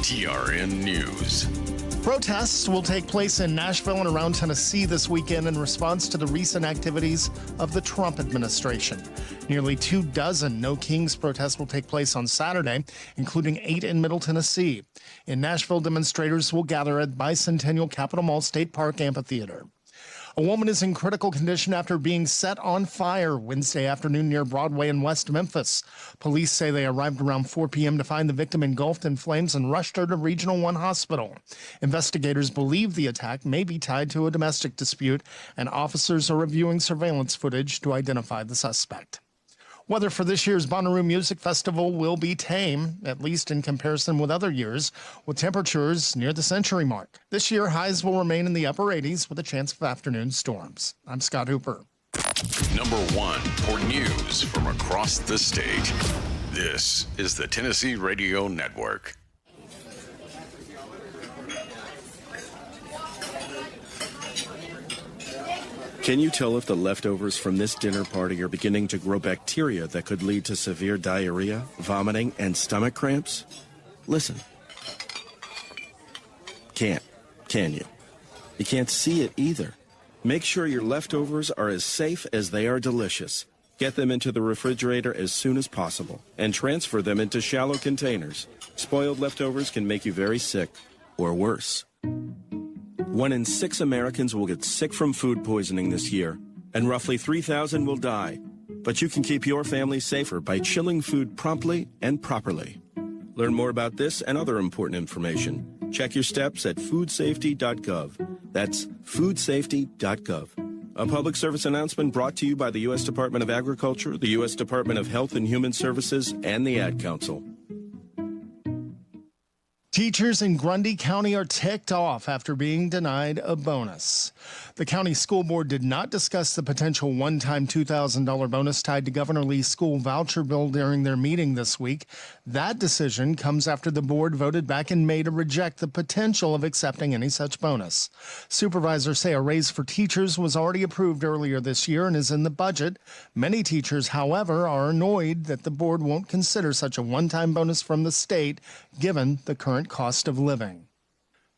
TRN News. Protests will take place in Nashville and around Tennessee this weekend in response to the recent activities of the Trump administration. Nearly 24 No Kings protests will take place on Saturday, including 8 in Middle Tennessee. In Nashville, demonstrators will gather at Bicentennial Capitol Mall State Park Amphitheater. A woman is in critical condition after being set on fire Wednesday afternoon near Broadway in West Memphis. Police say they arrived around 4 p.m. to find the victim engulfed in flames and rushed her to Regional 1 Hospital. Investigators believe the attack may be tied to a domestic dispute, and officers are reviewing surveillance footage to identify the suspect. Weather for this year's Bonnaroo Music Festival will be tame, at least in comparison with other years, with temperatures near the century mark. This year, highs will remain in the upper 80s with a chance of afternoon storms. I'm Scott Hooper. Number 1 for news from across the state. This is the Tennessee Radio Network. Can you tell if the leftovers from this dinner party are beginning to grow bacteria that could lead to severe diarrhea, vomiting, and stomach cramps? Listen. Can't, can you? You can't see it either. Make sure your leftovers are as safe as they are delicious. Get them into the refrigerator as soon as possible and transfer them into shallow containers. Spoiled leftovers can make you very sick, or worse. 1 in 6 Americans will get sick from food poisoning this year, and roughly 3,000 will die. But you can keep your family safer by chilling food promptly and properly. Learn more about this and other important information. Check your steps at foodsafety.gov. That's foodsafety.gov. A public service announcement brought to you by the U.S. Department of Agriculture, the U.S. Department of Health and Human Services, and the Ad Council. Teachers in Grundy County are ticked off after being denied a bonus. The county school board did not discuss the potential one-time $2,000 bonus tied to Governor Lee's school voucher bill during their meeting this week. That decision comes after the board voted back in May to reject the potential of accepting any such bonus. Supervisors say a raise for teachers was already approved earlier this year and is in the budget. Many teachers, however, are annoyed that the board won't consider such a one-time bonus from the state, given the current cost of living.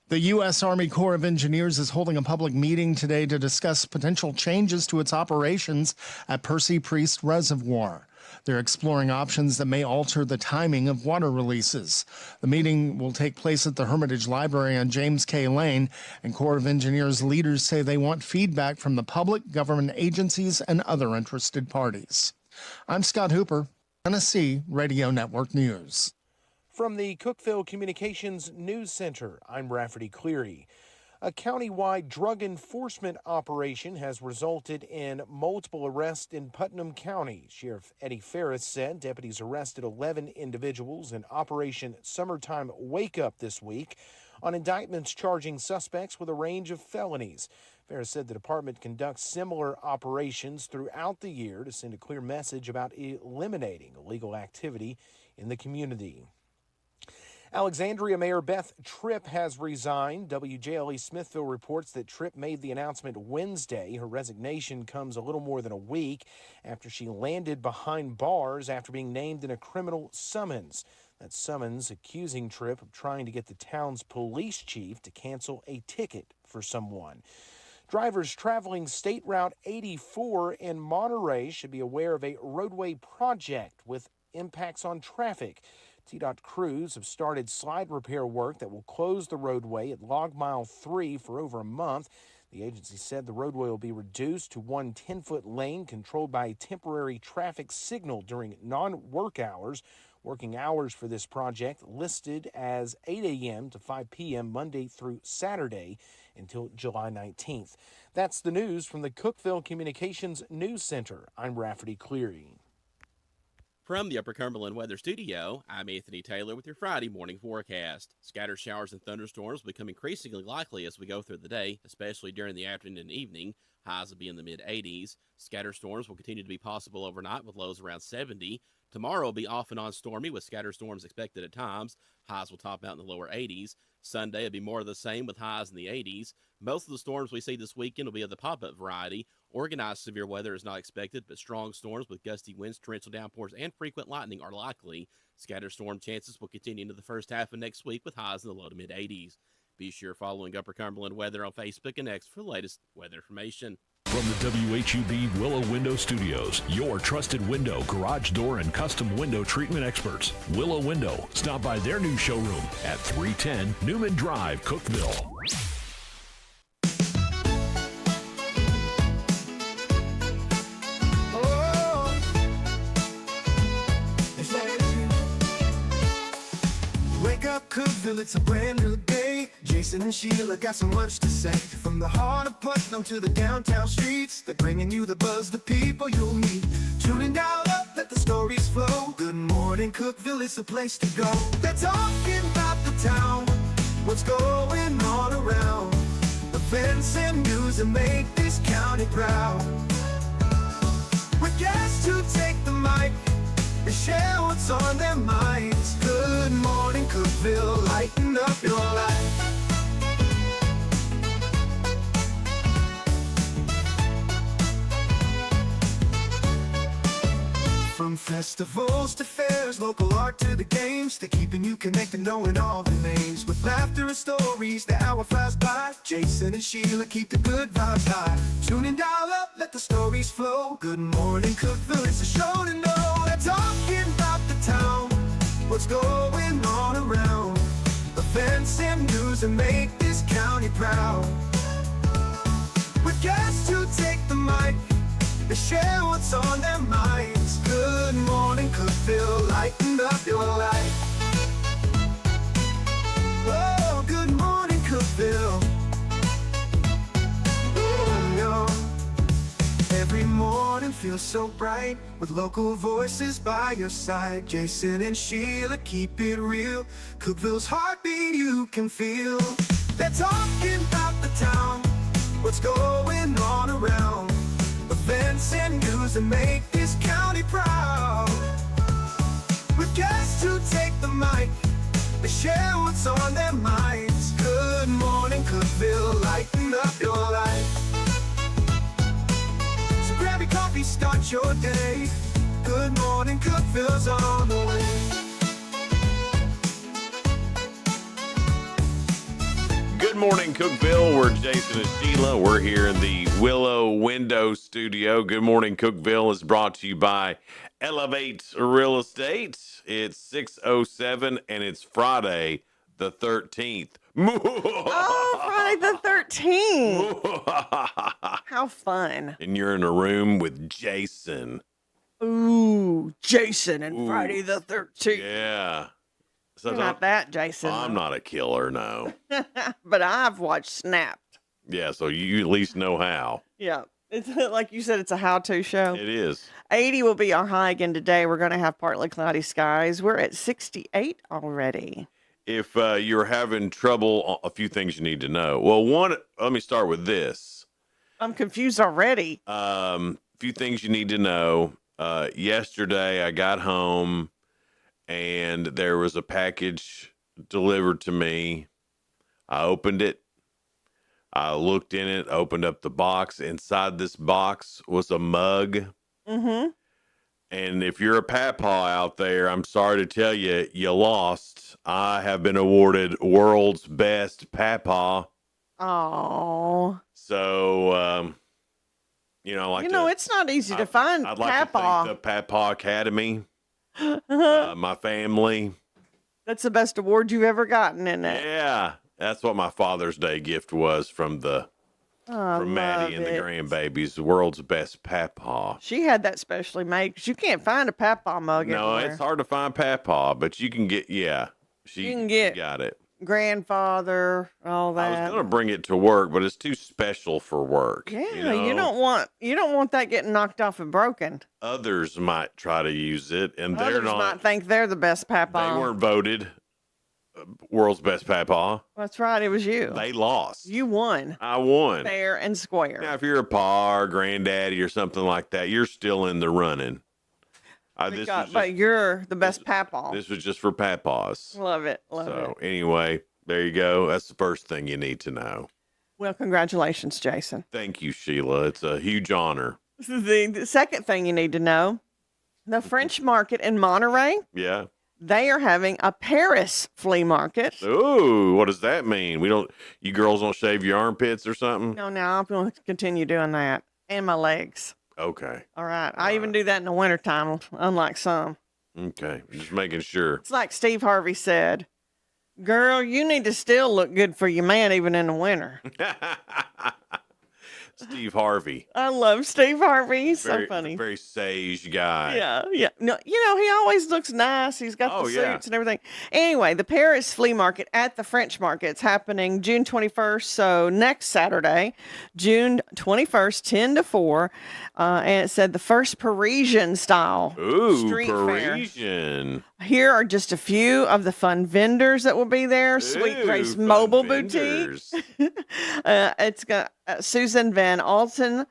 The U.S. Army Corps of Engineers is holding a public meeting today to discuss potential changes to its operations at Percy Priest Reservoir. They're exploring options that may alter the timing of water releases. The meeting will take place at the Hermitage Library on James K. Lane, and Corps of Engineers leaders say they want feedback from the public, government agencies, and other interested parties. I'm Scott Hooper, Tennessee Radio Network News. From the Cookeville Communications News Center, I'm Rafferty Cleary. A countywide drug enforcement operation has resulted in multiple arrests in Putnam County. Sheriff Eddie Ferris said deputies arrested 11 individuals in Operation Summertime Wake Up this week on indictments charging suspects with a range of felonies. Ferris said the department conducts similar operations throughout the year to send a clear message about eliminating illegal activity in the community. Alexandria Mayor Beth Tripp has resigned. WJLE Smithville reports that Tripp made the announcement Wednesday. Her resignation comes a little more than a week after she landed behind bars after being named in a criminal summons. That summons accusing Tripp of trying to get the town's police chief to cancel a ticket for someone. Drivers traveling State Route 84 in Monterey should be aware of a roadway project with impacts on traffic. TDOT crews have started slide repair work that will close the roadway at Log Mile 3 for over a month. The agency said the roadway will be reduced to one 10-foot lane controlled by a temporary traffic signal during non-work hours. Working hours for this project listed as 8 a.m. to 5 p.m. Monday through Saturday until July 19th. That's the news from the Cookeville Communications News Center. I'm Rafferty Cleary. From the Upper Cumberland Weather Studio, I'm Anthony Taylor with your Friday morning forecast. Scattered showers and thunderstorms will become increasingly likely as we go through the day, especially during the afternoon and evening. Highs will be in the mid-80s. Scattered storms will continue to be possible overnight with lows around 70. Tomorrow will be off and on stormy with scattered storms expected at times. Highs will top out in the lower 80s. Sunday will be more of the same with highs in the 80s. Most of the storms we see this weekend will be of the pop-up variety Organized severe weather is not expected, but strong storms with gusty winds, torrential downpours, and frequent lightning are likely. Scattered storm chances will continue into the first half of next week with highs in the low to mid 80s. Be sure following Upper Cumberland Weather on Facebook and X for the latest weather information. From the WHUB Willow Window Studios, your trusted window, garage door, and custom window treatment experts. Willow Window. Stop by their new showroom at 310 Newman Drive, Cookeville. Wake up, Cookeville, it's a brand new day. Jason and Sheila got so much to say. From the heart of Putnam to the downtown streets, they're bringing you the buzz, the people you'll meet. Tuning dial up, let the stories flow. Good morning, Cookeville, it's a place to go. They're talking about the town, what's going on around. Events and news that make this county proud. With guests who take the mic, they share what's on their minds. Good morning, Cookeville, lighten up your life. From festivals to fairs, local art to the games, they're keeping you connected, knowing all the names. With laughter and stories, the hour flies by. Jason and Sheila keep the good vibes high. Tune in, dial up, let the stories flow. Good morning, Cookeville, it's a show to know. They're talking about the town, what's going on around. Events and news that make this county proud. With guests who take the mic, they share what's on their minds. Good morning, Cookeville, lighten up your life. Oh, good morning, Cookeville. Oh, yo. Every morning feels so bright with local voices by your side. Jason and Sheila keep it real. Cookeville's heartbeat you can feel. They're talking about the town, what's going on around. Events and news that make this county proud. With guests who take the mic, they share what's on their minds. Good morning, Cookeville, lighten up your life. So grab your coffee, start your day. Good morning, Cookeville's on the way. Good morning, Cookeville. We're Jason and Sheila. We're here in the Willow Window Studio. Good morning, Cookeville is brought to you by Elevate Real Estate. It's 6:07 and it's Friday the 13th. Oh, Friday the 13th. How fun. And you're in a room with Jason. Ooh, Jason and Friday the 13th. Yeah. So You're not that, Jason. I'm not a killer, no. But I've watched Snapped. Yeah, so you at least know how. Yeah. It's like you said, it's a how-to show. It is. 80 will be our high again today. We're going to have partly cloudy skies. We're at 68 already. If you're having trouble, a few things you need to know. Well, one, let me start with this. I'm confused already. Few things you need to know. Yesterday, I got home, and there was a package delivered to me. I opened it. I looked in it, opened up the box. Inside this box was a mug. Mm-hmm. And if you're a papaw out there, I'm sorry to tell you, you lost. I have been awarded world's best papaw. Oh. So, it's not easy to find I'd like papaw. to thank the Papaw Academy, my family. That's the best award you've ever gotten, isn't it? Yeah, that's what my Father's Day gift was from Maddie and the it. grandbabies. The world's best papaw. She had that specially made because you can't find a papaw mug No, everywhere. it's hard to find papaw, but you can get. Yeah, You can get got it. Grandfather, all I that. was gonna bring it to work, but it's too special for work. Yeah, you know? you don't want that getting knocked off and broken. Others might try to use it, and they're Others not. might think they're the best papaw. They weren't voted world's best papaw. That's right, it was you. They lost. You won. I won. Fair and square. Now, if you're a pa or granddaddy or something like that, you're still in the running. But you're the best papaw. This was just for papaws. Love it. Love it. So anyway, there you go. That's the first thing you need to know. Well, congratulations, Jason. Thank you, Sheila. It's a huge honor. The second thing you need to know, the French Market in Monterey, Yeah. they are having a Paris flea market. Ooh, what does that mean? You girls don't shave your armpits or something? No, I'm going to continue doing that. And my legs. Okay. All right. I even do that in the wintertime, unlike some. Okay. Just making sure. It's like Steve Harvey said, girl, you need to still look good for your man even in the winter. Steve Harvey. I love Steve Harvey. He's so funny. Very sage guy. Yeah. No, he always looks nice. He's got the suits and everything. Anyway, the Paris Flea Market at the French Market. It's happening June 21st, so next Saturday, June 21st, 10 to 4. And it said the first Parisian style street Parisian. fair. Here are just a few of the fun vendors that will be there. Sweet Grace Mobile Boutique. It's got Susan Van Alten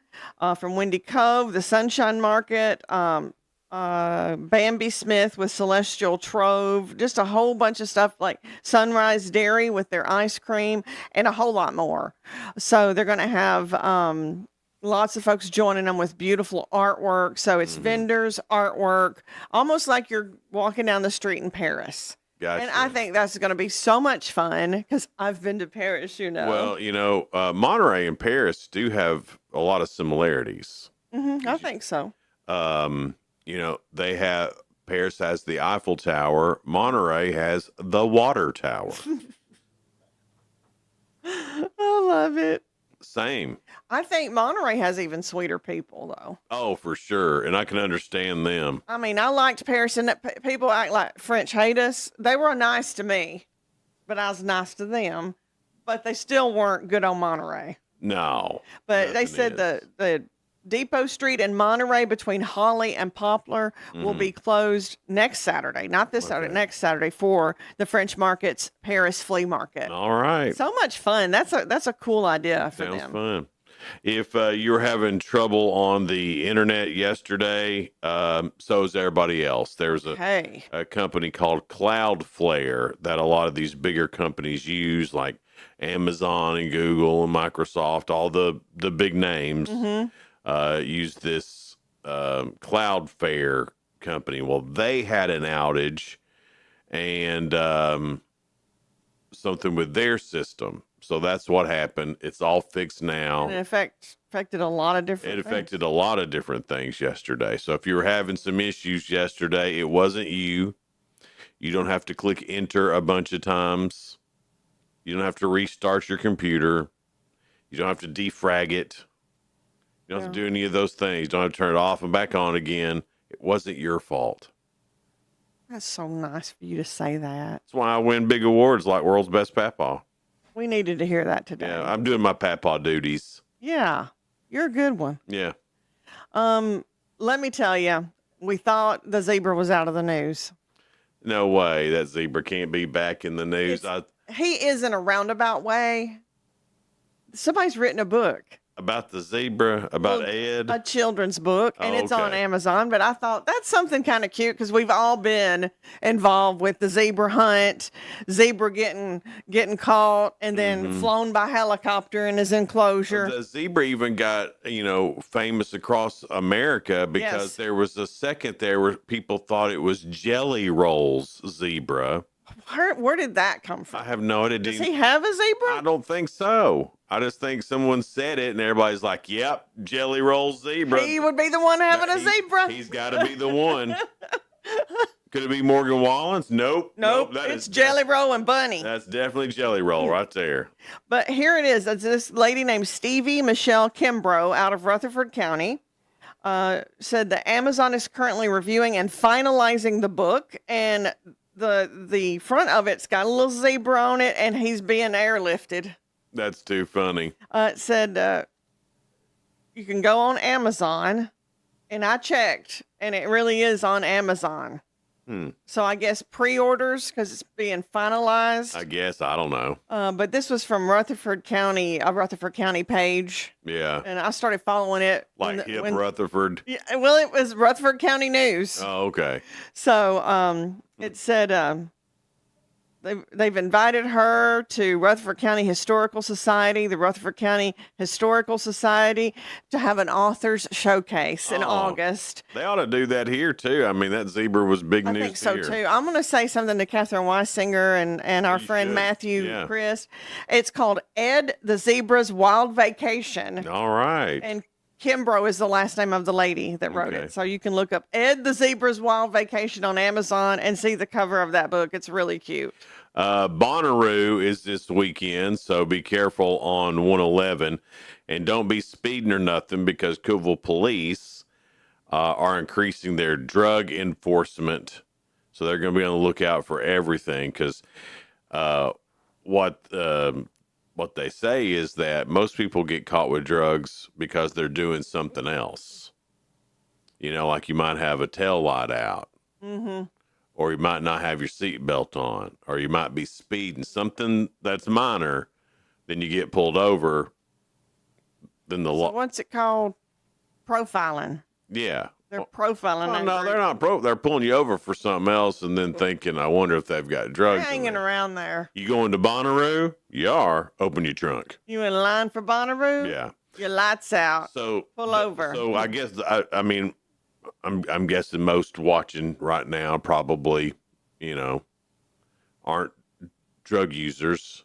from Windy Cove, the Sunshine Market, Bambi Smith with Celestial Trove, just a whole bunch of stuff like Sunrise Dairy with their ice cream and a whole lot more. So they're going to have lots of folks joining them with beautiful artwork. So it's vendors, artwork, almost like you're walking down the street in Paris. Gotcha. And I think that's going to be so much fun because I've been to Paris, Well, Monterey and Paris do have a lot of similarities. I think so. Paris has the Eiffel Tower. Monterey has the Water Tower. I love it. Same. I think Monterey has even sweeter people, though. Oh, for sure. And I can understand them. I mean, I liked Paris, and people act like French hate us. They were nice to me, but I was nice to them. But they still weren't good on Monterey. No. But they said the Depot Street in Monterey between Holly and Poplar will be closed next Saturday, not this Saturday, next Saturday for the French Market's Paris Flea Market. All right. So much fun. That's a cool idea for Sounds them. fun. If you're having trouble on the internet yesterday, so is everybody else. There's a company called Cloudflare that a lot of these bigger companies use, like Amazon and Google and Microsoft, all the big names. Use this Cloudflare company. Well, they had an outage and something with their system. So that's what happened. It's all fixed now. And it affected a lot of different things. It affected a lot of different things yesterday. So if you were having some issues yesterday, it wasn't you. You don't have to click enter a bunch of times. You don't have to restart your computer. You don't have to defrag it. You don't have to do any of those things. You don't have to turn it off and back on again. It wasn't your fault. That's so nice for you to say that. That's why I win big awards like World's Best Papaw. We needed to hear that today. Yeah, I'm doing my Papaw duties. Yeah, you're a good one. Yeah. Let me tell you, we thought the zebra was out of the news. No way. That zebra can't be back in the news. He is in a roundabout way. Somebody's written a book. About the zebra, about Ed? A children's book, and it's on Amazon. But I thought that's something kind of cute because we've all been involved with the zebra hunt, zebra getting caught and then flown by helicopter in his enclosure. The zebra even got, famous across America because there was a second there where people thought it was Jelly Roll's zebra. Where did that come from? I have no idea. Does he have a zebra? I don't think so. I just think someone said it and everybody's like, yep, Jelly Roll zebra. He would be the one having a zebra. He's got to be the one. Could it be Morgan Wallens? Nope. It's Jelly Roll and Bunny. That's definitely Jelly Roll right there. But here it is. It's this lady named Stevie Michelle Kimbrough out of Rutherford County. Said that Amazon is currently reviewing and finalizing the book, and the front of it's got a little zebra on it, and he's being airlifted. That's too funny. It said you can go on Amazon, and I checked, and it really is on Amazon. So I guess pre-orders because it's being finalized. I guess. I don't know. But this was from Rutherford County, a Rutherford County page. Yeah. And I started following it. Like Rutherford? Yeah, well, it was Rutherford County News. Oh, okay. So it said they've invited her to Rutherford County Historical Society, the Rutherford County Historical Society, to have an authors showcase in August. They ought to do that here too. I mean, that zebra was big I news think so here. too. I'm going to say something to Catherine Weisinger and our friend should. Matthew Yeah. Chris. It's called Ed the Zebra's Wild Vacation. All right. And Kimbrough is the last name of the lady that wrote Okay. it. So you can look up Ed the Zebra's Wild Vacation on Amazon and see the cover of that book. It's really cute. Bonnaroo is this weekend, so be careful on 111 and don't be speeding or nothing because Cookeville police are increasing their drug enforcement. So they're going to be on the lookout for everything because what they say is that most people get caught with drugs because they're doing something else. You know, like you might have a tail light out. Mm-hmm. Or you might not have your seatbelt on, or you might be speeding, something that's minor, then you get pulled over. Then the law. What's it called? Profiling. Yeah. They're profiling. Well, that no, group. they're not they're pulling you over for something else and then thinking, I wonder if they've got drugs. They're hanging around there. You going to Bonnaroo? You are. Open your trunk. You in line for Bonnaroo? Yeah. Your lights out. So pull over. So I guess I mean, I'm guessing most watching right now probably, aren't drug users.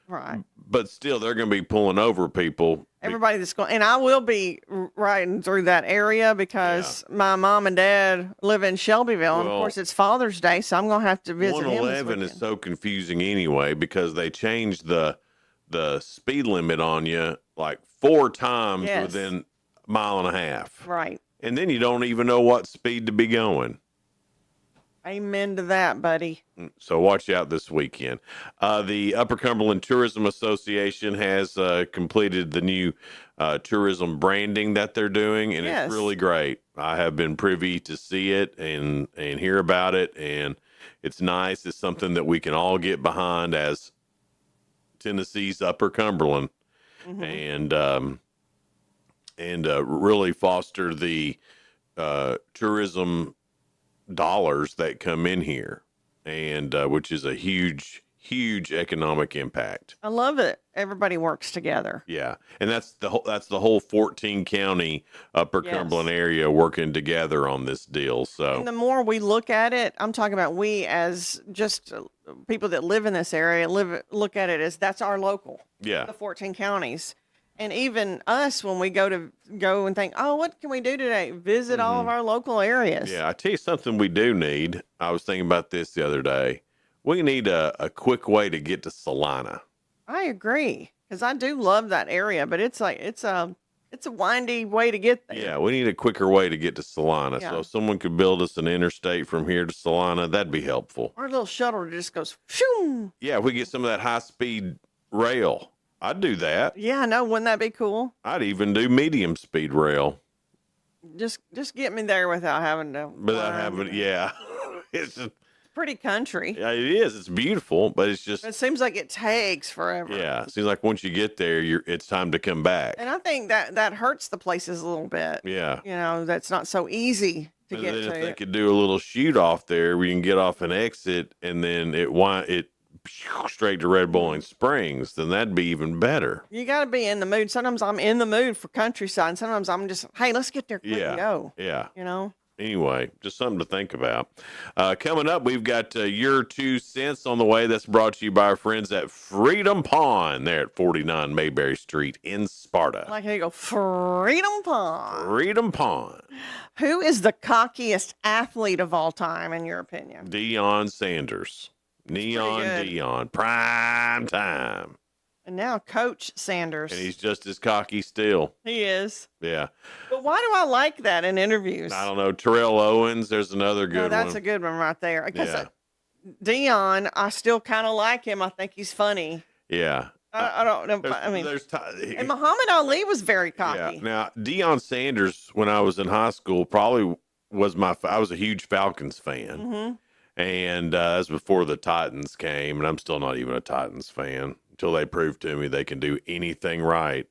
Right. But still, they're going to be pulling over people. Everybody that's going, and I will be riding through that area because my mom and dad live in Shelbyville, and of course it's Father's Day, so I'm going to have to visit him this 111 is so confusing anyway because they changed the speed limit on you like 4 times within a mile and a half. Right. And then you don't even know what speed to be going. Amen to that, buddy. So watch out this weekend. The Upper Cumberland Tourism Association has completed the new tourism branding that they're doing, and it's really great. I have been privy to see it and hear about it, and it's nice. It's something that we can all get behind as Tennessee's Upper Cumberland, and really foster the tourism dollars that come in here, and which is a huge economic impact. I love it. Everybody works together. Yeah, and that's the whole 14 county Upper Cumberland area working together on this deal. So and the more we look at it, I'm talking about we as just people that live in this area look at it as that's our local. Yeah, the 14 counties. And even us, when we go and think, oh, what can we do today? Visit all of our local areas. Yeah, I tell you something we do need. I was thinking about this the other day. We need a quick way to get to Salina. I agree, because I do love that area, but it's a windy way to get there. Yeah, we need a quicker way to get to Salina. Yeah. So if someone could build us an interstate from here to Salina, that'd be helpful. Our little shuttle just goes, shoo. Yeah, if we get some of that high-speed rail. I'd do that. Yeah, I know. Wouldn't that be cool? I'd even do medium speed rail. Just get me there without having to. Yeah. It's just, pretty country. Yeah, it is. It's beautiful, but it's just. It seems like it takes forever. Yeah, it seems like once you get there, it's time to come back. And I think that hurts the places a little bit. Yeah. That's not so easy to get to. If they could do a little shoot off there where you can get off an exit and then it straight to Red Bowling Springs, then that'd be even better. You got to be in the mood. Sometimes I'm in the mood for countryside. And sometimes I'm just, hey, let's get there quick and go. Yeah. Anyway, just something to think about. Coming up, we've got your 2 cents on the way. That's brought to you by our friends at Freedom Pond there at 49 Mayberry Street in Sparta. Like here you go, Freedom Pond. Freedom Pond. Who is the cockiest athlete of all time, in your opinion? Deion Sanders. Neon Deion. Prime time. And now Coach Sanders. And he's just as cocky still. He is. Yeah. But why do I like that in interviews? I don't know. Terrell Owens, there's another good one. That's a good one right there. Because Deion, I still kind of like him. I think he's funny. Yeah. I don't know. And Muhammad Ali was very cocky. Yeah. Now, Deion Sanders, when I was in high school, probably was I was a huge Falcons fan. Mm-hmm. And that was before the Titans came, and I'm still not even a Titans fan until they prove to me they can do anything right.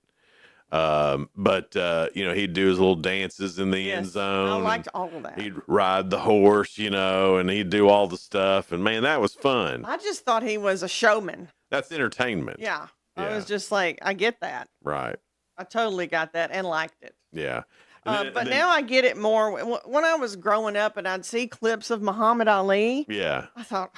But he'd do his little dances in the end Yes, zone. I and liked all of that. He'd ride the horse, and he'd do all the stuff. And man, that was fun. I just thought he was a showman. That's entertainment. Yeah. I Yeah. was just like, I get that. Right. I totally got that and liked it. Yeah. But now I get it more. When I was growing up and I'd see clips of Muhammad Ali, Yeah. I thought,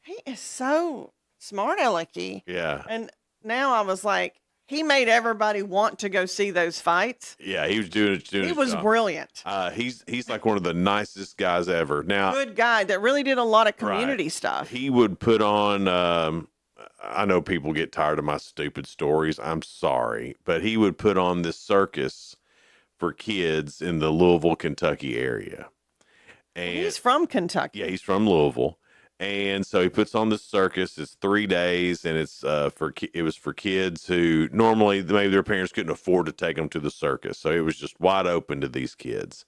he is so smart alecky. Yeah. And now I was like, he made everybody want to go see those fights. Yeah. He was doing He his was job. brilliant. He's like one of the nicest guys ever. Now, Good guy that really did a lot of community Right. stuff. He would put on, I know people get tired of my stupid stories. I'm sorry. But he would put on this circus for kids in the Louisville, Kentucky area. And He's from Kentucky. yeah, he's from Louisville. And so he puts on this circus. It's 3 days, and it was for kids who normally maybe their parents couldn't afford to take them to the circus. So it was just wide open to these kids.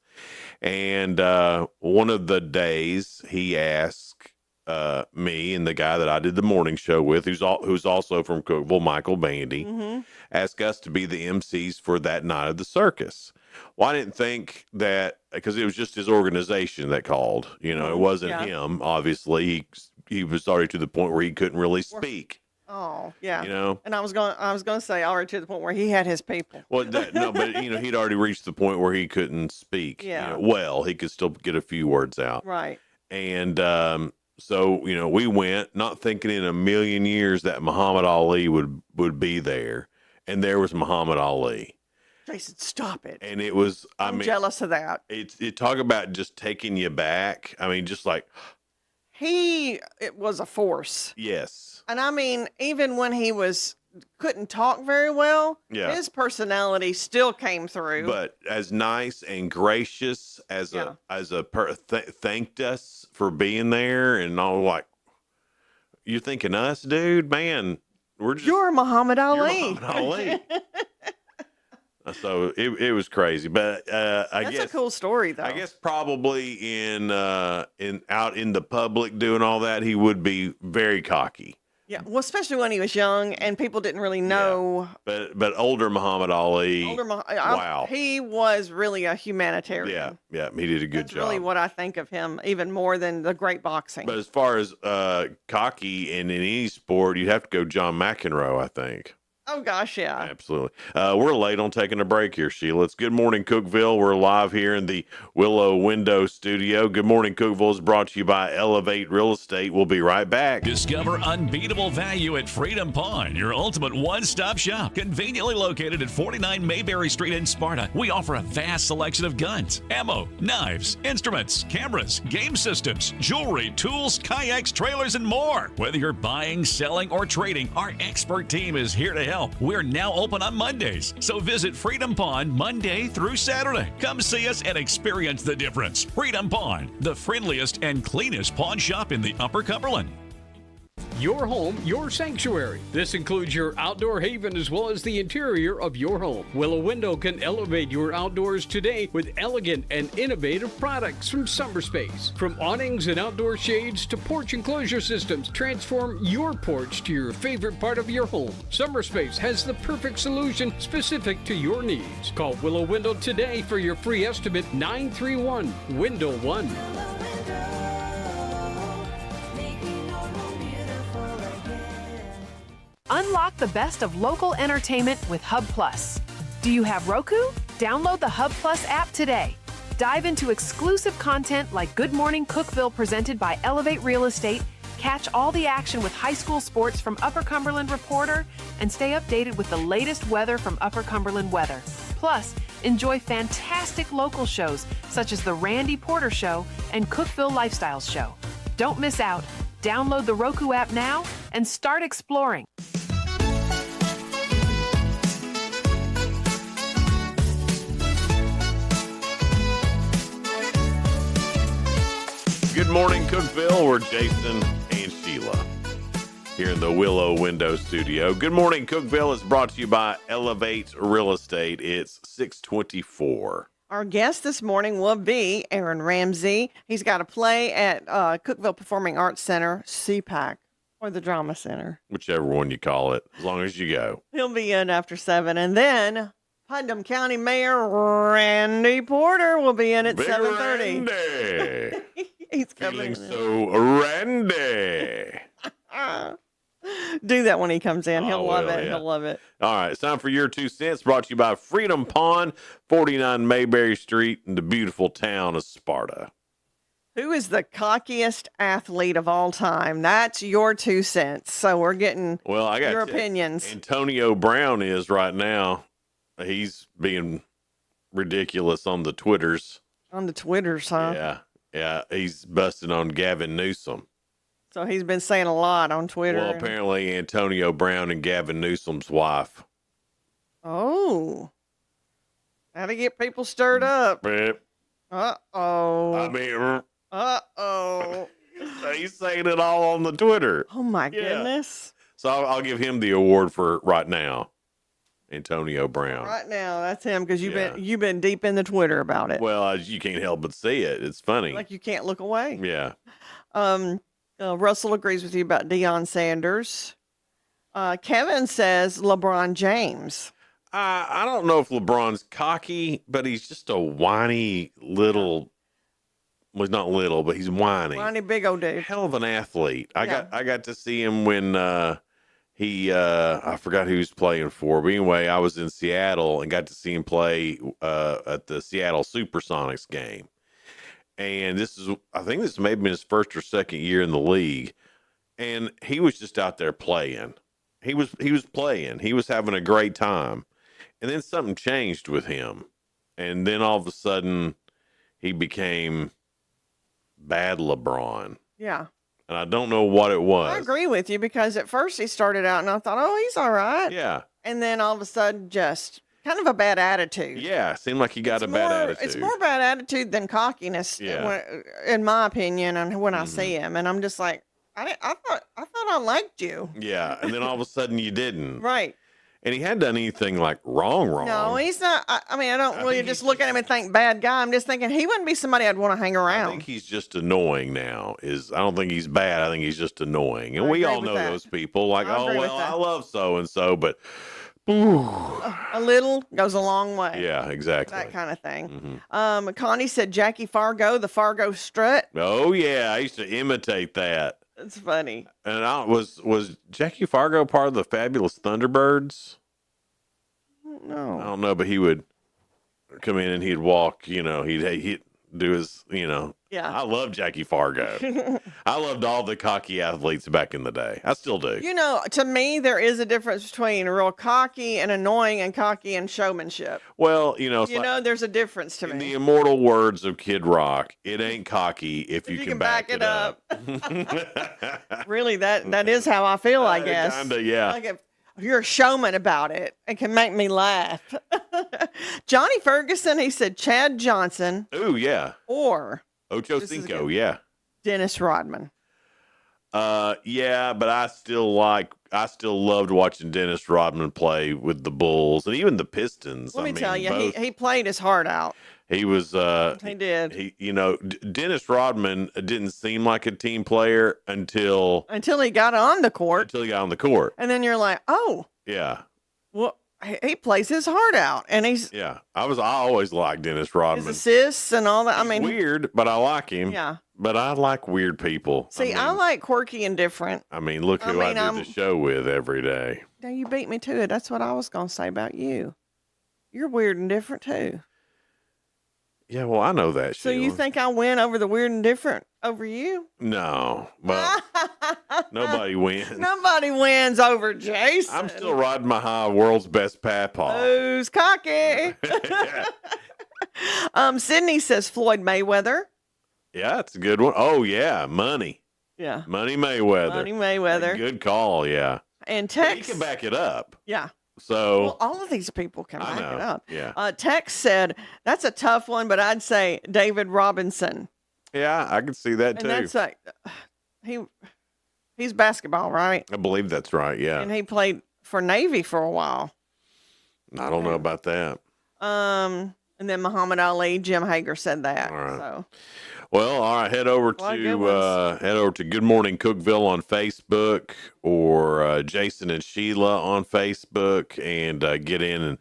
And one of the days he asked me and the guy that I did the morning show with, who's also from Cookeville, Michael Bandy, asked us to be the MCs for that night of the circus. Well, I didn't think that because it was just his organization that called. It wasn't Yeah. him. Obviously, he was already to the point where he couldn't really speak. Oh, yeah. You know. And I was going to say already to the point where he had his people. Well, no, but he'd already reached the point where he couldn't speak. Yeah. Well, he could still get a few words out. Right. And so we went, not thinking in a million years that Muhammad Ali would be there, and there was Muhammad Ali. Jason, stop it. And it was, I'm jealous of that. It talk about just taking you back. I mean, just like, It was a force. yes. And I mean, even when he couldn't talk very well, Yeah. his personality still came through. But as nice and gracious as thanked us for being there, and all, like, you're thinking us, dude, man, You're Muhammad Ali. You're Muhammad Ali. So it was crazy, but I That's guess a cool story, though. I guess probably in out in the public doing all that, he would be very cocky. Yeah, well, especially when he was young and people didn't really know. But older Muhammad Ali, wow, he was really a humanitarian. yeah, he did a good That's job. really what I think of him, even more than the great boxing. But as far as cocky in any sport, you'd have to go John McEnroe, I think. Oh, gosh, yeah. Absolutely. We're late on taking a break here, Sheila. It's Good Morning Cookeville. We're live here in the Willow Window Studio. Good Morning Cookeville is brought to you by Elevate Real Estate. We'll be right back. Discover unbeatable value at Freedom Pawn, your ultimate one-stop shop. Conveniently located at 49 Mayberry Street in Sparta, we offer a vast selection of guns, ammo, knives, instruments, cameras, game systems, jewelry, tools, kayaks, trailers, and more. Whether you're buying, selling, or trading, our expert team is here to help. We're now open on Mondays, so visit Freedom Pawn Monday through Saturday. Come see us and experience the difference. Freedom Pawn, the friendliest and cleanest pawn shop in the Upper Cumberland. Your home, your sanctuary. This includes your outdoor haven as well as the interior of your home. Willow Window can elevate your outdoors today with elegant and innovative products from SummerSpace. From awnings and outdoor shades to porch enclosure systems, transform your porch to your favorite part of your home. SummerSpace has the perfect solution specific to your needs. Call Willow Window today for your free estimate, 931-WINDOW1. Unlock the best of local entertainment with Hub Plus. Do you have Roku? Download the Hub Plus app today. Dive into exclusive content like Good Morning Cookeville presented by Elevate Real Estate, catch all the action with high school sports from Upper Cumberland Reporter, and stay updated with the latest weather from Upper Cumberland Weather. Plus, enjoy fantastic local shows such as The Randy Porter Show and Cookeville Lifestyles Show. Don't miss out. Download the Roku app now and start exploring. Good morning, Cookeville. We're Jason and Sheila here in the Willow Window Studio. Good morning, Cookeville is brought to you by Elevate Real Estate. It's 6:24. Our guest this morning will be Aaron Ramsey. He's got a play at Cookeville Performing Arts Center, CPAC, or the Drama Center. Whichever one you call it, as long as you go. He'll be in after 7. And then Putnam County Mayor Randy Porter will be in at Big 7:30. Randy. He's coming Feeling in. so Randy. Do that when he comes in. He'll love will, it. yeah. He'll love it. All right, it's time for your 2 cents, brought to you by Freedom Pond, 49 Mayberry Street in the beautiful town of Sparta. Who is the cockiest athlete of all time? That's your 2 cents. So we're getting Well, I got your you. opinions. Antonio Brown is right now. He's being ridiculous on the Twitters. On the Twitters, huh? Yeah. He's busting on Gavin Newsom. So he's been saying a lot on Twitter. Well, apparently Antonio Brown and Gavin Newsom's wife. Oh. How to get people stirred up. I Uh-oh. mean, Uh-oh. he's saying it all on the Twitter. Oh, my goodness. So I'll give him the award for right now, Antonio Brown. Right now, that's him because you've been deep in the Twitter about it. Well, you can't help but see it. It's funny. Like you can't look away. Yeah. Russell agrees with you about Deion Sanders. Kevin says LeBron James. I don't know if LeBron's cocky, but he's just a whiny little. Well, he's not little, but he's whiny. Whiny big old dude. Hell of an athlete. I Yeah. got to see him when he I forgot who he was playing for. But anyway, I was in Seattle and got to see him play at the Seattle Supersonics game. And I think this may have been his first or second year in the league. And he was just out there playing. He was playing. He was having a great time. And then something changed with him. And then all of a sudden he became bad LeBron. Yeah. And I don't know what it was. I agree with you because at first he started out and I thought, oh, he's all right. Yeah. And then all of a sudden just kind of a bad attitude. Yeah. Seemed like he got a bad attitude. It's more bad attitude than cockiness, in my opinion, and when I see him. And I'm just like, I thought I liked you. Yeah. And then all of a sudden you didn't. Right. And he hadn't done anything like wrong. No, he's not. I mean, I don't really just look at him and think bad guy. I'm just thinking he wouldn't be somebody I'd want to hang around. I think he's just annoying now. I don't think he's bad. I think he's just annoying. And I we agree all with know that. those people. Like, I oh, agree with well, that. I love so-and-so, but ooh. A little goes a long way. Yeah, exactly. That kind of thing. Connie said Jackie Fargo, the Fargo strut. Oh, yeah. I used to imitate that. It's funny. And was Jackie Fargo part of the Fabulous Thunderbirds? No. I don't know, but he would come in and he'd walk, he'd do his, Yeah. I love Jackie Fargo. I loved all the cocky athletes back in the day. I still do. To me, there is a difference between real cocky and annoying and cocky and showmanship. Well, it's There's a difference to in me. the immortal words of Kid Rock, it ain't cocky if you can back it up. Really, that is how I feel, I guess. Kinda, yeah. Like if you're a showman about it, it can make me laugh. Johnny Ferguson, he said Chad Johnson. Ooh, yeah. Or Ocho This is Cinco, good. yeah. Dennis Rodman. Yeah, but I still loved watching Dennis Rodman play with the Bulls and even the Pistons. Let me tell you, he played his heart out. He was. He did. Dennis Rodman didn't seem like a team player until Until he got on the court. And then you're like, oh, yeah, well, he plays his heart out. And he's yeah. I always liked Dennis his Rodman. assists and all that. I mean, Weird, but I like him. Yeah. But I like weird people. See, I like quirky and different. I mean, look who I do the show with every day. Now you beat me to it. That's what I was going to say about you. You're weird and different too. Yeah, well, I know that. So Sheila. you think I win over the weird and different over you? No, but nobody wins. Nobody wins over Jason. I'm still riding my high, world's best papa. Who's cocky? Sydney says Floyd Mayweather. Yeah, that's a good one. Oh, yeah, money. Yeah. Money Mayweather. Money Mayweather. Good call, yeah. And But Tex. he can back it up. Yeah. So, Well, all of these people can I back know, it up. yeah. Tex said, that's a tough one, but I'd say David Robinson. yeah, I can see that And too. that's like, he's basketball, right? I believe that's right, yeah. And he played for Navy for a while. I don't know about that. And then Muhammad Ali, Jim Hager said that. All right. So Well, all right. Head over to Good Morning Cookeville on Facebook or Jason and Sheila on Facebook and get in and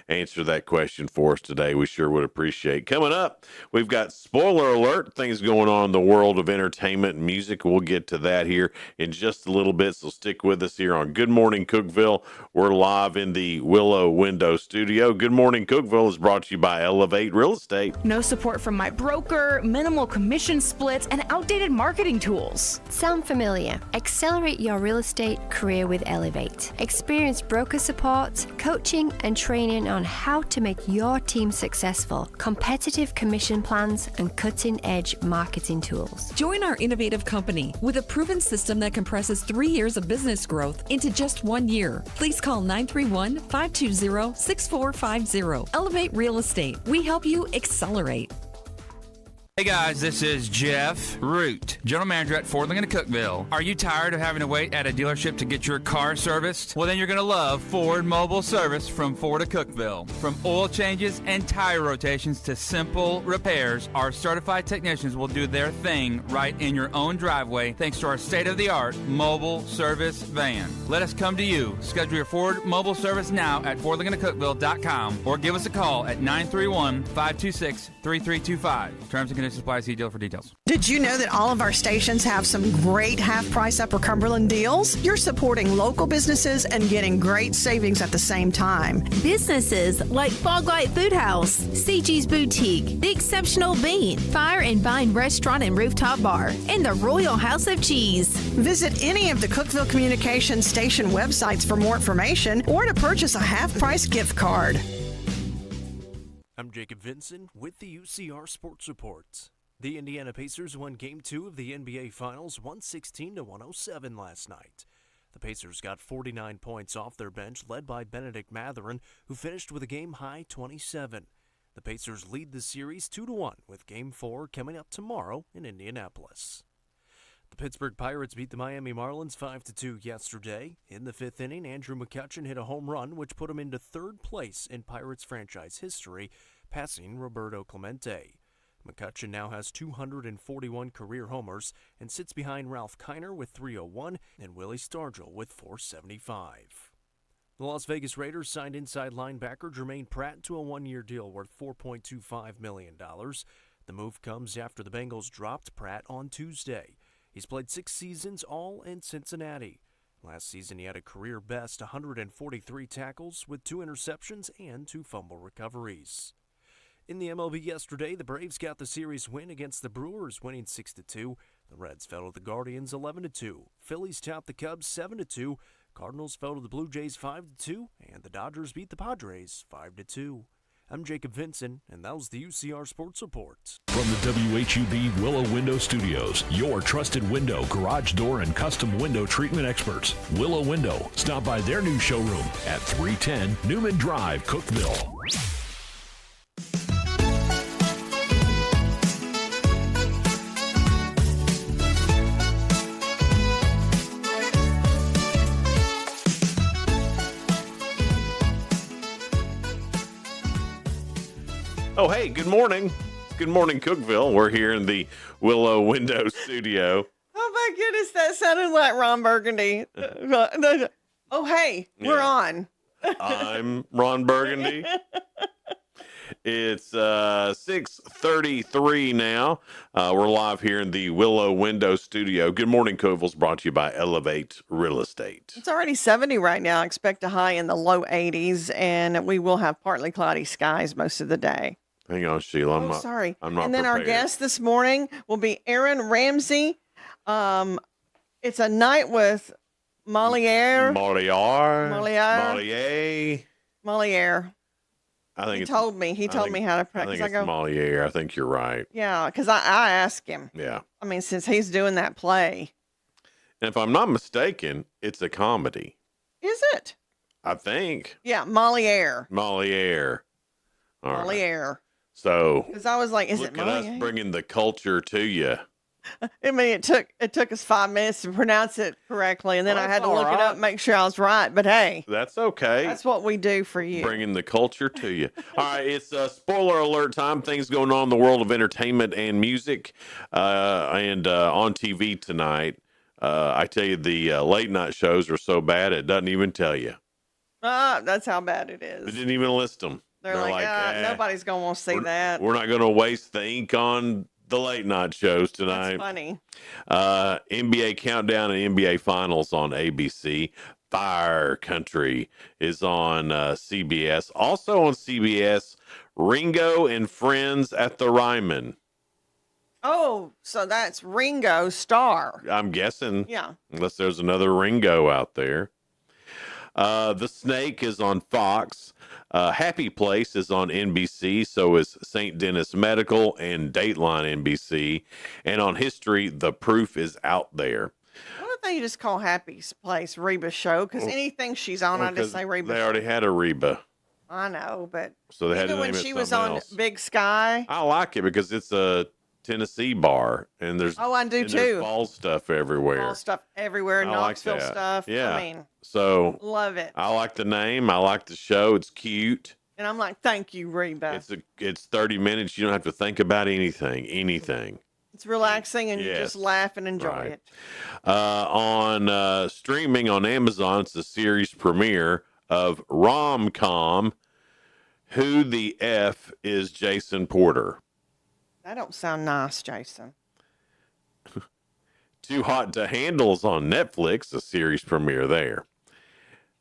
answer that question for us today. We sure would appreciate. Coming up, we've got spoiler alert, things going on in the world of entertainment and music. We'll get to that here in just a little bit. So stick with us here on Good Morning Cookeville. We're live in the Willow Window Studio. Good Morning Cookeville is brought to you by Elevate Real Estate. No support from my broker, minimal commission splits, and outdated marketing tools. Sound familiar? Accelerate your real estate career with Elevate. Experience broker support, coaching, and training on how to make your team successful, competitive commission plans, and cutting-edge marketing tools. Join our innovative company with a proven system that compresses 3 years of business growth into just 1 year. Please call 931-520-6450. Elevate Real Estate. We help you accelerate. Hey guys, this is Jeff Root, General Manager at Ford Lincoln Cookeville. Are you tired of having to wait at a dealership to get your car serviced? Well, then you're going to love Ford Mobile Service from Ford of Cookeville. From oil changes and tire rotations to simple repairs, our certified technicians will do their thing right in your own driveway thanks to our state-of-the-art mobile service van. Let us come to you. Schedule your Ford Mobile Service now at FordLincolnCookeville.com or give us a call at 931-526-3325. Terms and conditions apply. See deal for details. Did you know that all of our stations have some great half-price Upper Cumberland deals? You're supporting local businesses and getting great savings at the same time. Businesses like Fog Light Food House, CG's Boutique, The Exceptional Bean, Fire and Vine Restaurant and Rooftop Bar, and the Royal House of Cheese. Visit any of the Cookeville Communications station websites for more information or to purchase a half-price gift card. I'm Jacob Vinson with the UCR Sports Report. The Indiana Pacers won Game 2 of the NBA Finals 116-107 last night. The Pacers got 49 points off their bench, led by Benedict Mathurin, who finished with a game-high 27. The Pacers lead the series 2-1, with Game 4 coming up tomorrow in Indianapolis. The Pittsburgh Pirates beat the Miami Marlins 5-2 yesterday. In the fifth inning, Andrew McCutchen hit a home run, which put him into third place in Pirates franchise history, passing Roberto Clemente. McCutchen now has 241 career homers and sits behind Ralph Kiner with 301 and Willie Stargell with 475. The Las Vegas Raiders signed inside linebacker Jermaine Pratt to a one-year deal worth $4.25 million. The move comes after the Bengals dropped Pratt on Tuesday. He's played 6 seasons, all in Cincinnati. Last season, he had a career-best 143 tackles with 2 interceptions and 2 fumble recoveries. In the MLB yesterday, the Braves got the series win against the Brewers, winning 6-2. The Reds fell to the Guardians 11-2. Phillies topped the Cubs 7-2. Cardinals fell to the Blue Jays 5-2, and the Dodgers beat the Padres 5-2. I'm Jacob Vinson, and that was the UCR Sports Report. From the WHUB Willow Window Studios, your trusted window, garage door, and custom window treatment experts. Willow Window. Stop by their new showroom at 310 Newman Drive, Cookeville. Oh, hey, good morning. Good morning, Cookeville. We're here in the Willow Window Studio. Oh, my goodness, that sounded like Ron Burgundy. Oh, hey, we're on. I'm Ron Burgundy. It's 6:33 now. We're live here in the Willow Window Studio. Good morning, Cookeville's brought to you by Elevate Real Estate. It's already 70 right now. I expect a high in the low 80s, and we will have partly cloudy skies most of the day. Hang on, Sheila. I'm not sorry. I'm not And then prepared. our guest this morning will be Aaron Ramsey. It's a night with Moliere. I think He told me how to I practice. think it's Moliere. I think you're right. Yeah, because I asked him. Yeah. I mean, since he's doing that play. And if I'm not mistaken, it's a comedy. Is it? I think. Yeah, Moliere. Moliere. All right. Moliere. So, Because I was like, is it look at us Moliere? bringing the culture to you I mean, it took us 5 minutes to pronounce it correctly, and then I had to look it up and make sure I was right. But hey, That's okay. that's what we do for you. Bringing the culture to you. All right, it's spoiler alert time. Things going on in the world of entertainment and music, and on TV tonight. I tell you, the late night shows are so bad it doesn't even tell you. That's how bad it They is. didn't even list them. They're like nobody's gonna want to see that. We're not going to waste the ink on the late night shows tonight. That's funny. NBA Countdown and NBA Finals on ABC. Fire Country is on CBS. Also on CBS, Ringo and Friends at the Ryman. Oh, so that's Ringo Starr. I'm guessing. Yeah. Unless there's another Ringo out there. The Snake is on Fox. Happy Place is on NBC. So is St. Denis Medical and Dateline NBC. And on History, The Proof is Out There. Why don't they just call Happy Place Reba's show? Because anything she's on, I just say Reba. They already had a Reba. I know, but So they had to even when name it she was something on else. Big Sky. I like it because it's a Tennessee bar, and there's I do and too. There's fall stuff everywhere. All stuff everywhere, I like Knoxville that. stuff. Yeah. I mean, So love it. I like the name. I like the show. It's cute. And I'm like, thank you, Reba. It's 30 minutes. You don't have to think about anything. It's relaxing, and you Yes. just laugh and enjoy Right. it. On streaming on Amazon, it's the series premiere of Rom-Com. Who the F is Jason Porter? That don't sound nice, Jason. Too Hot to Handle's on Netflix, a series premiere there.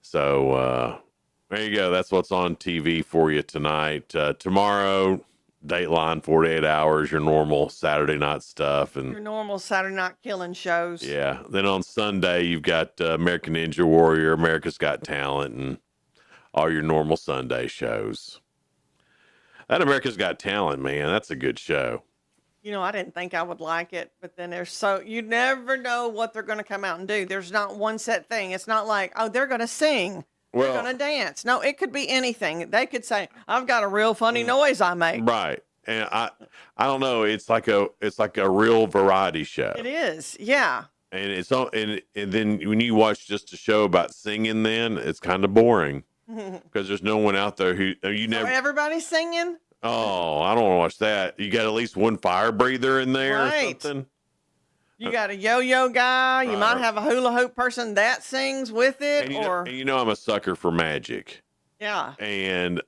So there you go. That's what's on TV for you tonight. Tomorrow, Dateline, 48 Hours, your normal Saturday night stuff. Your And normal Saturday night killing shows. yeah, then on Sunday, you've got American Ninja Warrior, America's Got Talent, and all your normal Sunday shows. That America's Got Talent, man, that's a good show. You know, I didn't think I would like it, but then you never know what they're going to come out and do. There's not one set thing. It's not like, oh, they're going to sing. Well- They're going to dance. No, it could be anything. They could say, I've got a real funny noise I make. Right. And I don't know. It's like a real variety show. It is. Yeah. And it's all, and then when you watch just a show about singing, then it's kind of boring because there's no one out there who you So never. everybody's singing? Oh, I don't want to watch that. You got at least one fire breather in there Right. or something. You got a yo-yo guy. You might have a hula hoop person that sings with it, And you know I'm a sucker for magic. yeah. And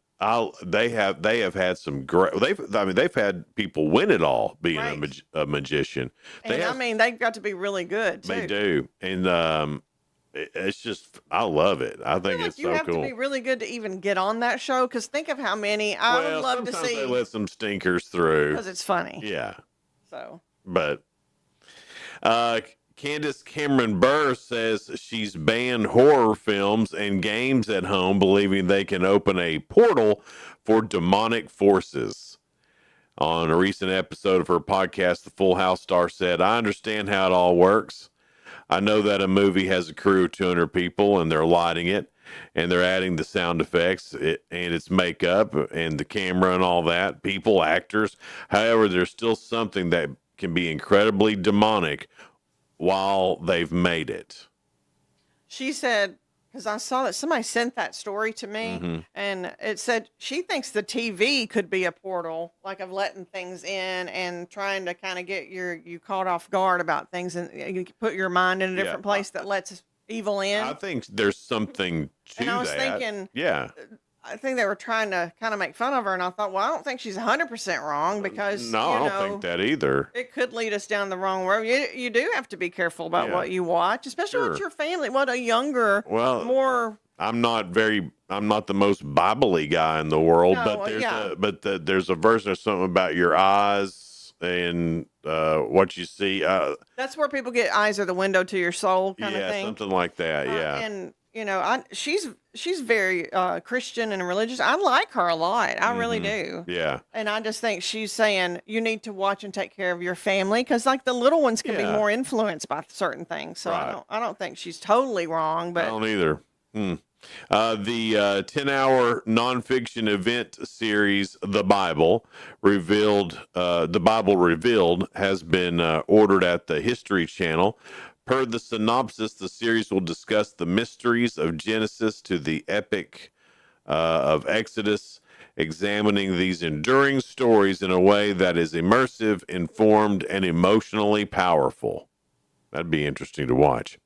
they have had some great. They've had people win it all being a magician. And they've got to be really good too. They do, and it's just I love it. I think it's You so have cool. to be really good to even get on that show. Because think of how many I would love to sometimes see. they let some stinkers through Because it's funny. Yeah, So but Candace Cameron Burr says she's banned horror films and games at home, believing they can open a portal for demonic forces. On a recent episode of her podcast, the Full House star said, I understand how it all works. I know that a movie has a crew of 200 people and they're lighting it and they're adding the sound effects and its makeup and the camera and all that, people, actors. However, there's still something that can be incredibly demonic while they've made it. she said, because I saw that somebody sent that story to me, Mm-hmm. and it said she thinks the TV could be a portal, like of letting things in and trying to kind of get you caught off guard about things, and you put your mind in a different place that lets evil in. I think there's something to And I was that. thinking, yeah. I think they were trying to kind of make fun of her, and I thought, well, I don't think she's 100% wrong because No, I don't think that either. it could lead us down the wrong road. You do have to be careful about what you watch, especially with your family. What a younger, more. I'm not the most Bible-y guy in the world, No, but there's a verse or something about your eyes and what you see. That's where people get eyes are the window to your soul kind of thing. Something like that. Yeah. And she's very Christian and religious. I like her a lot. I really do. Yeah. And I just think she's saying you need to watch and take care of your family because, like, the little ones can be more influenced by certain things. So I don't think she's totally wrong. But I don't either. The 10-hour nonfiction event series, The Bible Revealed, has been ordered at the History Channel. Per the synopsis, the series will discuss the mysteries of Genesis to the epic of Exodus, examining these enduring stories in a way that is immersive, informed, and emotionally powerful. That'd be interesting to watch.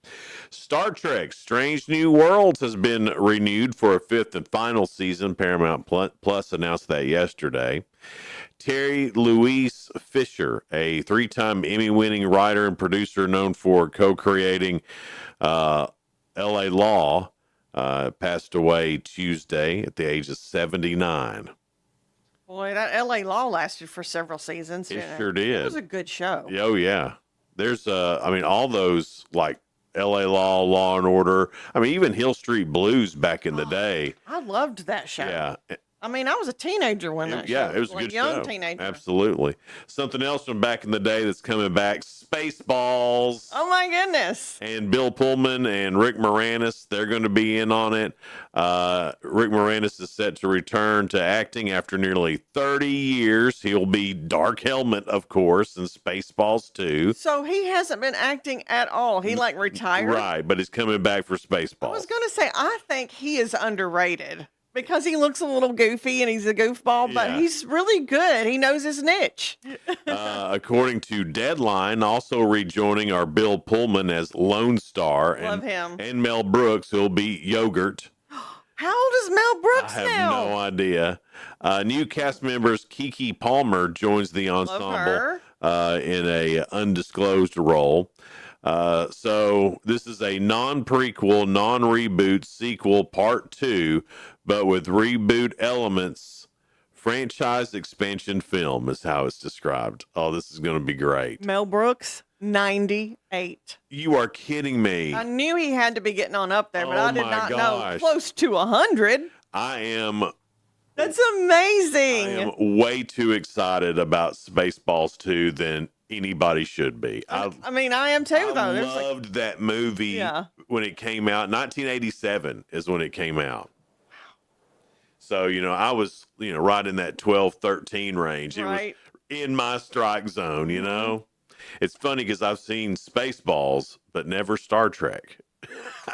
Star Trek Strange New Worlds has been renewed for a 5th and final season. Paramount Plus announced that yesterday. Terry Louise Fisher, a 3-time Emmy-winning writer and producer known for co-creating L.A. Law, passed away Tuesday at the age of 79. Boy, that L.A. Law lasted for several seasons. It sure did. It was a good show. Oh, yeah. There's, all those, like, L.A. Law, Law and Order. I mean, even Hill Street Blues back in the day. I loved that show. Yeah. I mean, I was a teenager when that show. Yeah, it was a like good young show. teenager. Absolutely. Something else from back in the day that's coming back, Spaceballs. Oh, my goodness. And Bill Pullman and Rick Moranis, they're going to be in on it. Rick Moranis is set to return to acting after nearly 30 years. He'll be Dark Helmet, of course, in Spaceballs 2. So he hasn't been acting at all. He, like, retired? Right, but he's coming back for Spaceballs. I was going to say, I think he is underrated. Because he looks a little goofy and he's a goofball, but he's really good. He knows his niche. According to Deadline, also rejoining are Bill Pullman as Lone Star. Love him. And Mel Brooks, who'll be Yogurt. How old is Mel Brooks I have now? no idea. New cast members Keke Palmer joins the ensemble in a undisclosed role. So this is a non-prequel, non-reboot sequel part 2, but with reboot elements. Franchise expansion film is how it's described. Oh, this is going to be great. Mel Brooks, 98. You are kidding me. I knew he had to be getting on up there, but Oh I did my not know gosh. close to 100. I am That's amazing. I am way too excited about Spaceballs 2 than anybody should be. I mean, I am too, though. I There's like, loved that movie Yeah. when it came out. 1987 is when it came out. So, I was, right in that 12, 13 range. It Right. was in my strike zone, It's funny because I've seen Spaceballs, but never Star Trek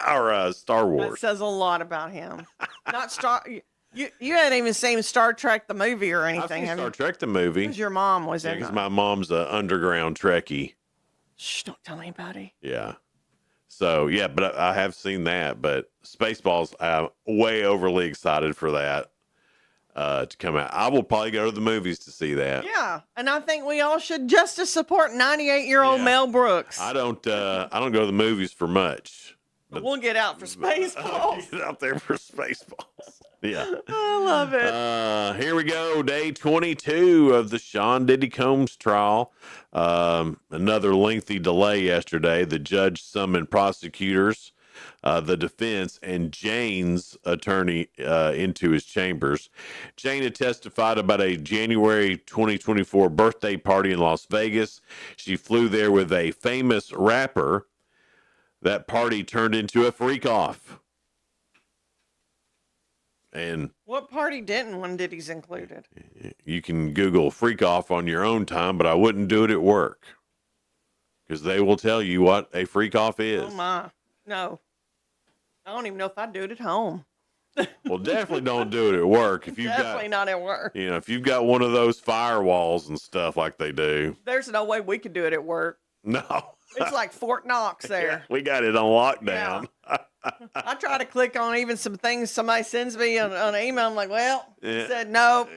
or Star that Wars. says a lot about him. Not Star. You hadn't even seen Star Trek the movie or I've anything, seen have Star you? Trek the movie. Because your mom was in Because it. my mom's an underground Trekkie. Shh, don't tell anybody. Yeah. So, yeah, but I have seen that. But Spaceballs, I'm way overly excited for that to come out. I will probably go to the movies to see that. Yeah, and I think we all should just to support 98-year-old Mel Brooks. I don't go to the movies for much. But we'll get out for Spaceballs. Get out there for Spaceballs. Yeah. I love it. Here we go. Day 22 of the Sean Diddy Combs trial. Another lengthy delay yesterday. The judge summoned prosecutors, the defense, and Jane's attorney into his chambers. Jane had testified about a January 2024 birthday party in Las Vegas. She flew there with a famous rapper. That party turned into a freak-off. And What party didn't when Diddy's included? you can Google freak off on your own time, but I wouldn't do it at work because they will tell you what a freak off is. Oh, my. No. I don't even know if I'd do it at home. Well, definitely don't do it at work. If you've Definitely not at work. if you've got one of those firewalls and stuff like they do. There's no way we could do it at work. No. It's like Fort Knox there. We got it on lockdown. I try to click on even some things somebody sends me on an email. I'm like, well, Yeah. it said nope,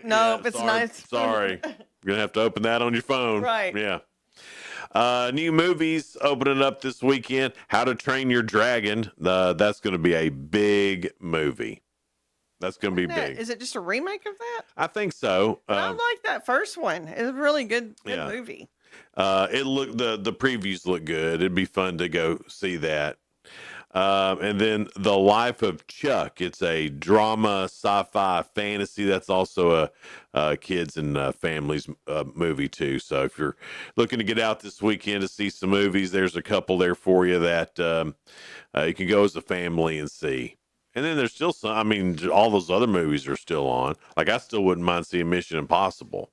it's sorry, nice. Sorry. You're going to have to open that on your phone. Right. Yeah. New movies opening up this weekend. How to Train Your Dragon. That's going to be a big movie. That's going to be big. Is it just a remake of that? I think so. I like that first one. It's a really good movie. The previews look good. It'd be fun to go see that. And then The Life of Chuck. It's a drama, sci-fi, fantasy. That's also a kids and families movie too. So if you're looking to get out this weekend to see some movies, there's a couple there for you that you can go as a family and see. And then there's still some. I mean, all those other movies are still on. Like I still wouldn't mind seeing Mission Impossible.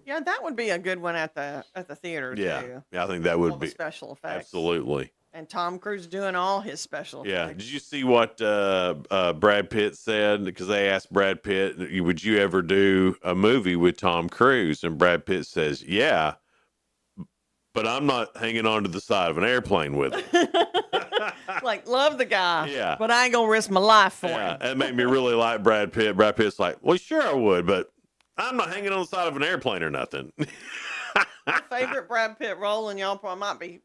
Yeah, that would be a good one at the theater too. Yeah, I think that would All the be special effects. absolutely. And Tom Cruise doing all his special Yeah. effects. Did you see what Brad Pitt said? Because they asked Brad Pitt, would you ever do a movie with Tom Cruise? And Brad Pitt says, yeah, but I'm not hanging on to the side of an airplane with him. Like, love the guy. Yeah. But I ain't going to risk my life for Yeah, him. that made me really like Brad Pitt. Brad Pitt's like, well, sure I would, but I'm not hanging on the side of an airplane or nothing. My favorite Brad Pitt role, and y'all probably might be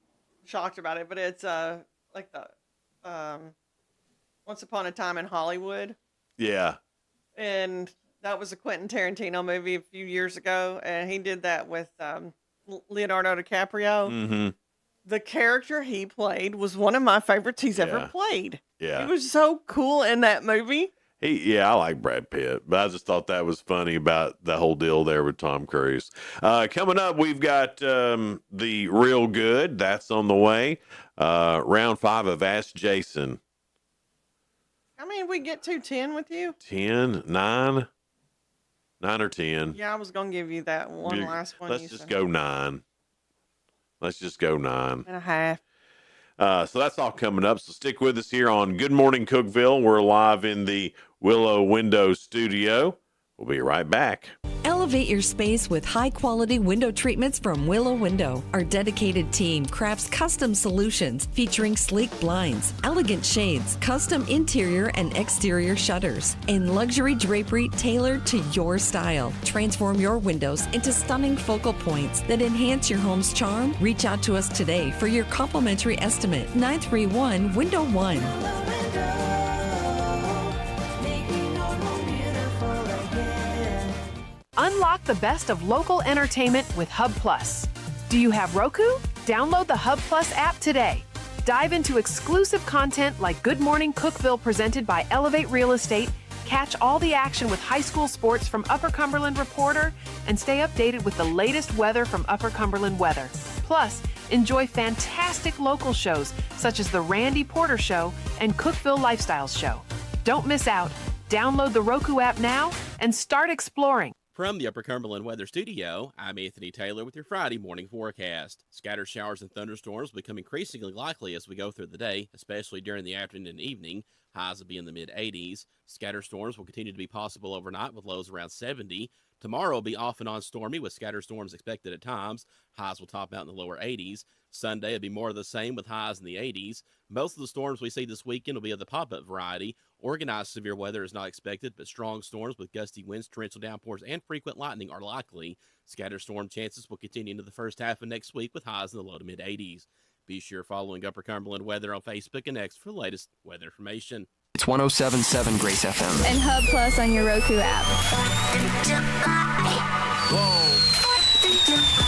shocked about it, but it's like the Once Upon a Time in Hollywood. Yeah. And that was a Quentin Tarantino movie a few years ago, and he did that with Leonardo DiCaprio. Mm-hmm. The character he played was one of my favorites he's ever played. Yeah. He was so cool in that movie. I like Brad Pitt, but I just thought that was funny about the whole deal there with Tom Cruise. Coming up, we've got the Real Good. That's on the way. Round 5 of Ask Jason. How many did we get to? 10 with you? 10, 9 or 10. Yeah, I was going to give you that one last one. Let's just go 9. Let's just go 9 and a half. So that's all coming up. So stick with us here on Good Morning Cookeville. We're live in the Willow Window Studio. We'll be right back. Elevate your space with high-quality window treatments from Willow Window. Our dedicated team crafts custom solutions featuring sleek blinds, elegant shades, custom interior and exterior shutters, and luxury drapery tailored to your style. Transform your windows into stunning focal points that enhance your home's charm. Reach out to us today for your complimentary estimate. 931 Window 1. Unlock the best of local entertainment with Hub Plus. Do you have Roku? Download the Hub Plus app today. Dive into exclusive content like Good Morning Cookeville presented by Elevate Real Estate, catch all the action with high school sports from Upper Cumberland Reporter, and stay updated with the latest weather from Upper Cumberland Weather. Plus, enjoy fantastic local shows such as The Randy Porter Show and Cookeville Lifestyles Show. Don't miss out. Download the Roku app now and start exploring. From the Upper Cumberland Weather Studio, I'm Anthony Taylor with your Friday morning forecast. Scattered showers and thunderstorms will become increasingly likely as we go through the day, especially during the afternoon and evening. Highs will be in the mid-80s. Scattered storms will continue to be possible overnight with lows around 70. Tomorrow will be off and on stormy with scattered storms expected at times. Highs will top out in the lower 80s. Sunday will be more of the same with highs in the 80s. Most of the storms we see this weekend will be of the pop-up variety. Organized severe weather is not expected, but strong storms with gusty winds, torrential downpours, and frequent lightning are likely. Scattered storm chances will continue into the first half of next week with highs in the low to mid-80s. Be sure following Upper Cumberland Weather on Facebook and X for the latest weather information. It's 107.7 Grace FM. And Hub Plus on your Roku app.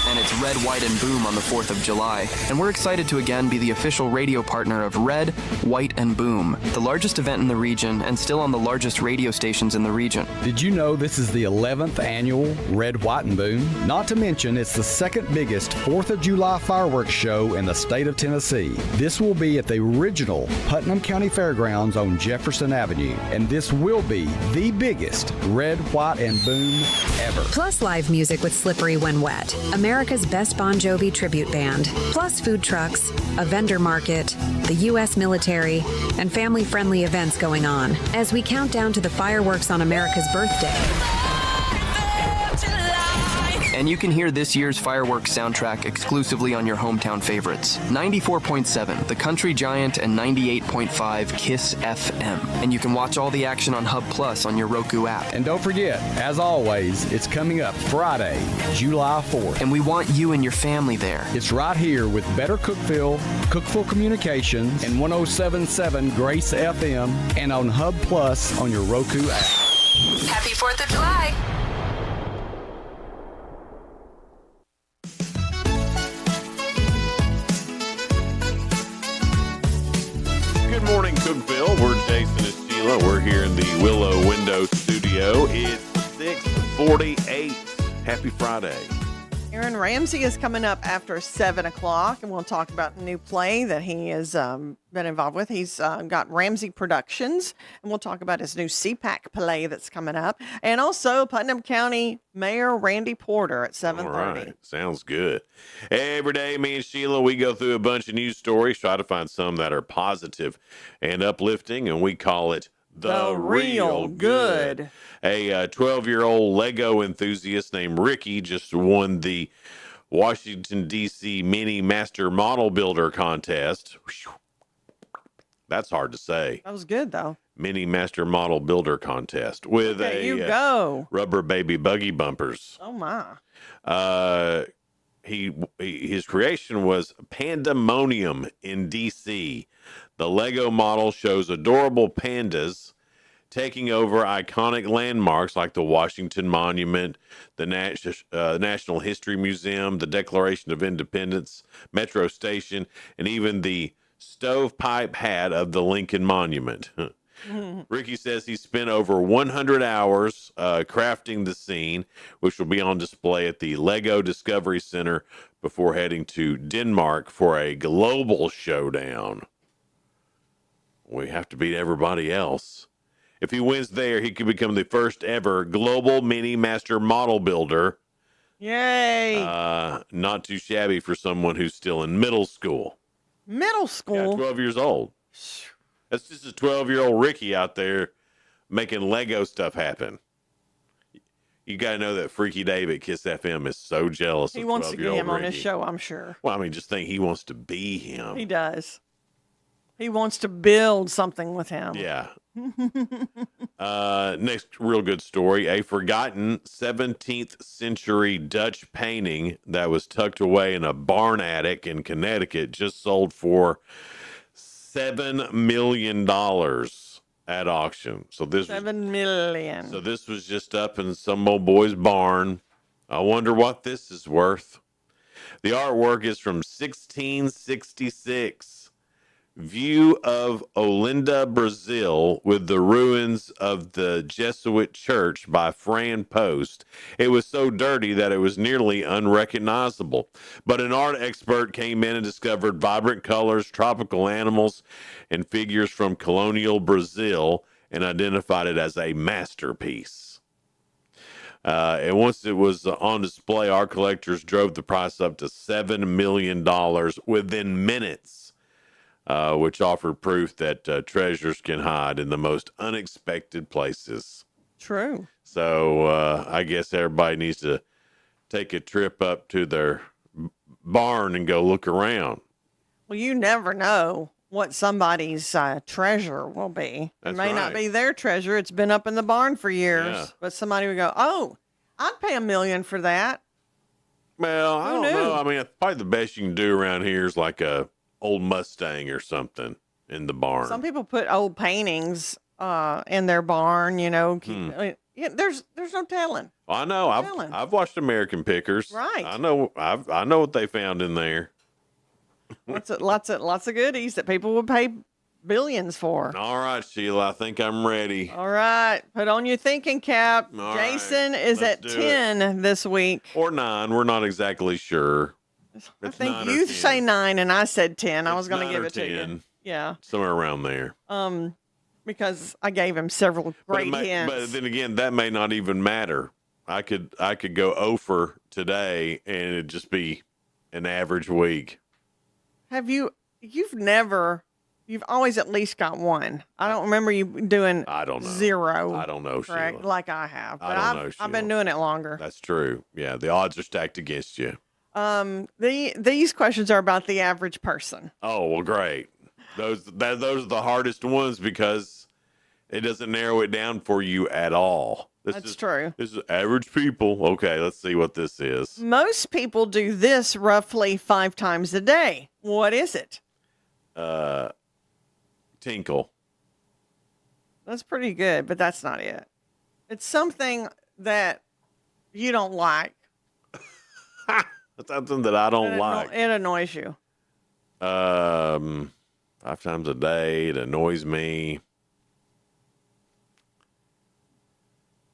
And it's Red, White, and Boom on the 4th of July. And we're excited to again be the official radio partner of Red, White, and Boom, the largest event in the region and still on the largest radio stations in the region. Did you know this is the 11th annual Red, White, and Boom? Not to mention, it's the second biggest 4th of July fireworks show in the state of Tennessee. This will be at the original Putnam County Fairgrounds on Jefferson Avenue. And this will be the biggest Red, White, and Boom ever. Plus live music with Slippery When Wet, America's best Bon Jovi tribute band, plus food trucks, a vendor market, the U.S. military, and family-friendly events going on as we count down to the fireworks on America's birthday. And you can hear this year's fireworks soundtrack exclusively on your hometown favorites. 94.7, The Country Giant, and 98.5, KISS FM. And you can watch all the action on Hub Plus on your Roku app. And don't forget, as always, it's coming up Friday, July 4th. And we want you and your family there. It's right here with Better Cookeville, Cookeville Communications, and 107.7 Grace FM, and on Hub Plus on your Roku app. Happy 4th of July. Good morning, Cookeville. We're Jason and Sheila. We're here in the Willow Window Studio. It's 6:48. Happy Friday. Aaron Ramsey is coming up after 7 o'clock, and we'll talk about a new play that he has been involved with. He's got Ramsey Productions, and we'll talk about his new CPAC play that's coming up. And also Putnam County Mayor Randy Porter at 7:30. All right. Sounds good. Every day, me and Sheila, we go through a bunch of news stories, try to find some that are positive and uplifting, and we call it The Real Good. A 12-year-old Lego enthusiast named Ricky just won the Washington, D.C. Mini Master Model Builder Contest. That's hard to say. That was good, though. Mini Master Model Builder Contest with rubber baby buggy bumpers. Oh, my. His creation was Pandemonium in D.C. The Lego model shows adorable pandas taking over iconic landmarks like the Washington Monument, the National History Museum, the Declaration of Independence, Metro Station, and even the stovepipe hat of the Lincoln Monument. Ricky says he spent over 100 hours crafting the scene, which will be on display at the Lego Discovery Center before heading to Denmark for a global showdown. We have to beat everybody else. If he wins there, he could become the first ever global mini master model builder. Yay! Not too shabby for someone who's still in middle school. Middle school? Yeah, 12 years old. That's just a 12-year-old Ricky out there making Lego stuff happen. You got to know that Freaky Dave at Kiss FM is so jealous of 12-year-old Ricky. He wants to get him on his show, I'm sure. Well, I mean, just think he wants to be him. He does. He wants to build something with him. Yeah. Next real good story. A forgotten 17th century Dutch painting that was tucked away in a barn attic in Connecticut just sold for $7 million at auction. So this $7 million. So this was just up in some old boy's barn. I wonder what this is worth. The artwork is from 1666. View of Olinda, Brazil, with the ruins of the Jesuit church by Fran Post. It was so dirty that it was nearly unrecognizable. But an art expert came in and discovered vibrant colors, tropical animals, and figures from colonial Brazil and identified it as a masterpiece. And once it was on display, art collectors drove the price up to $7 million within minutes. Which offered proof that treasures can hide in the most unexpected places. True. So I guess everybody needs to take a trip up to their barn and go look around. Well, you never know what somebody's treasure will be. It may not be their treasure. It's been up in the barn for years. But somebody would go, oh, I'd pay $1 million for that. Well, I don't know. I mean, probably the best you can do around here is like a old Mustang or something in the barn. Some people put old paintings in their barn, you know. There's no telling. I know. I've watched American Pickers. Right. I know what they found in there. Lots of goodies that people would pay billions for. All right, Sheila, I think I'm ready. All right, put on your thinking cap. All Jason right, is at 10 this week. Or 9. We're not exactly sure. I think you say 9 and I said 10. I was going to give it to you. Yeah. Somewhere around there. Because I gave him several great hints. But then again, that may not even matter. I could go 0 for today and it'd just be an average week. You've always at least got 1. I don't remember you doing 0. I don't know, correct, Sheila. Like I have. But I don't know, I've been doing it longer. That's true. Yeah, the odds are stacked against you. These questions are about the average person. Oh, well, great. Those are the hardest ones because it doesn't narrow it down for you at all. That's true. This is average people. Okay, let's see what this is. Most people do this roughly 5 times a day. What is it? Tinkle. That's pretty good, but that's not it. It's something that you don't like. That's something that I don't like. It annoys you. 5 times a day. It annoys me.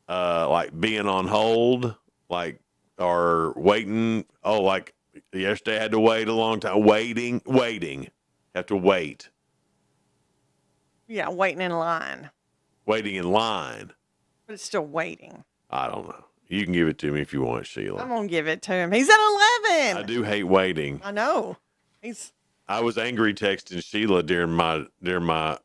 Like being on hold. Like are waiting. Oh, like yesterday I had to wait a long time. Waiting. Have to wait. Yeah, waiting in line. Waiting in line. But it's still waiting. I don't know. You can give it to me if you want, Sheila. I'm going to give it to him. He's at 11. I do hate waiting. I know. I was angry texting Sheila during my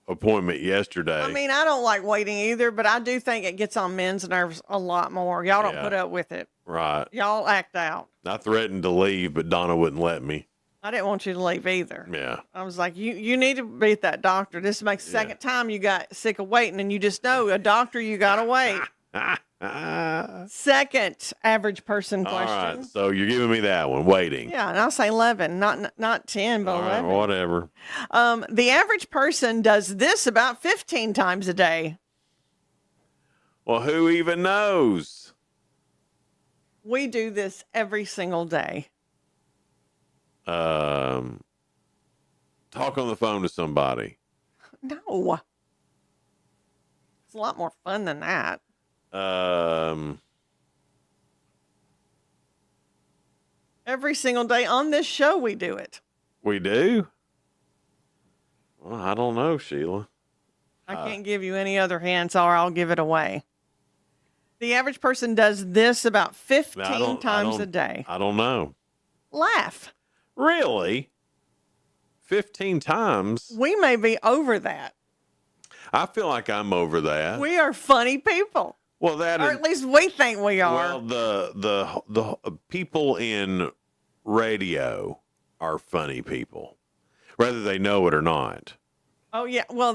appointment yesterday. I mean, I don't like waiting either, but I do think it gets on men's nerves a lot more. Y'all don't put up with it. Right. Y'all act out. I threatened to leave, but Donna wouldn't let me. I didn't want you to leave either. Yeah. I was like, you need to be at that doctor. This makes the second time you got sick of waiting, and you just know a doctor, you got to wait. Second average person question. All right, so you're giving me that one, waiting. Yeah, and I'll say 11, not 10, but All 11. right, whatever. The average person does this about 15 times a day. Well, who even knows? We do this every single day. Talk on the phone to somebody. No. It's a lot more fun than that. Every single day on this show, we do it. We do? Well, I don't know, Sheila. I can't give you any other hints, or I'll give it away. The average person does this about 15 times a day. I don't know. Laugh. Really? 15 times? We may be over that. I feel like I'm over that. We are funny people. Well, that or is, at least we think we are. well, the people in radio are funny people, whether they know it or not. Oh yeah, well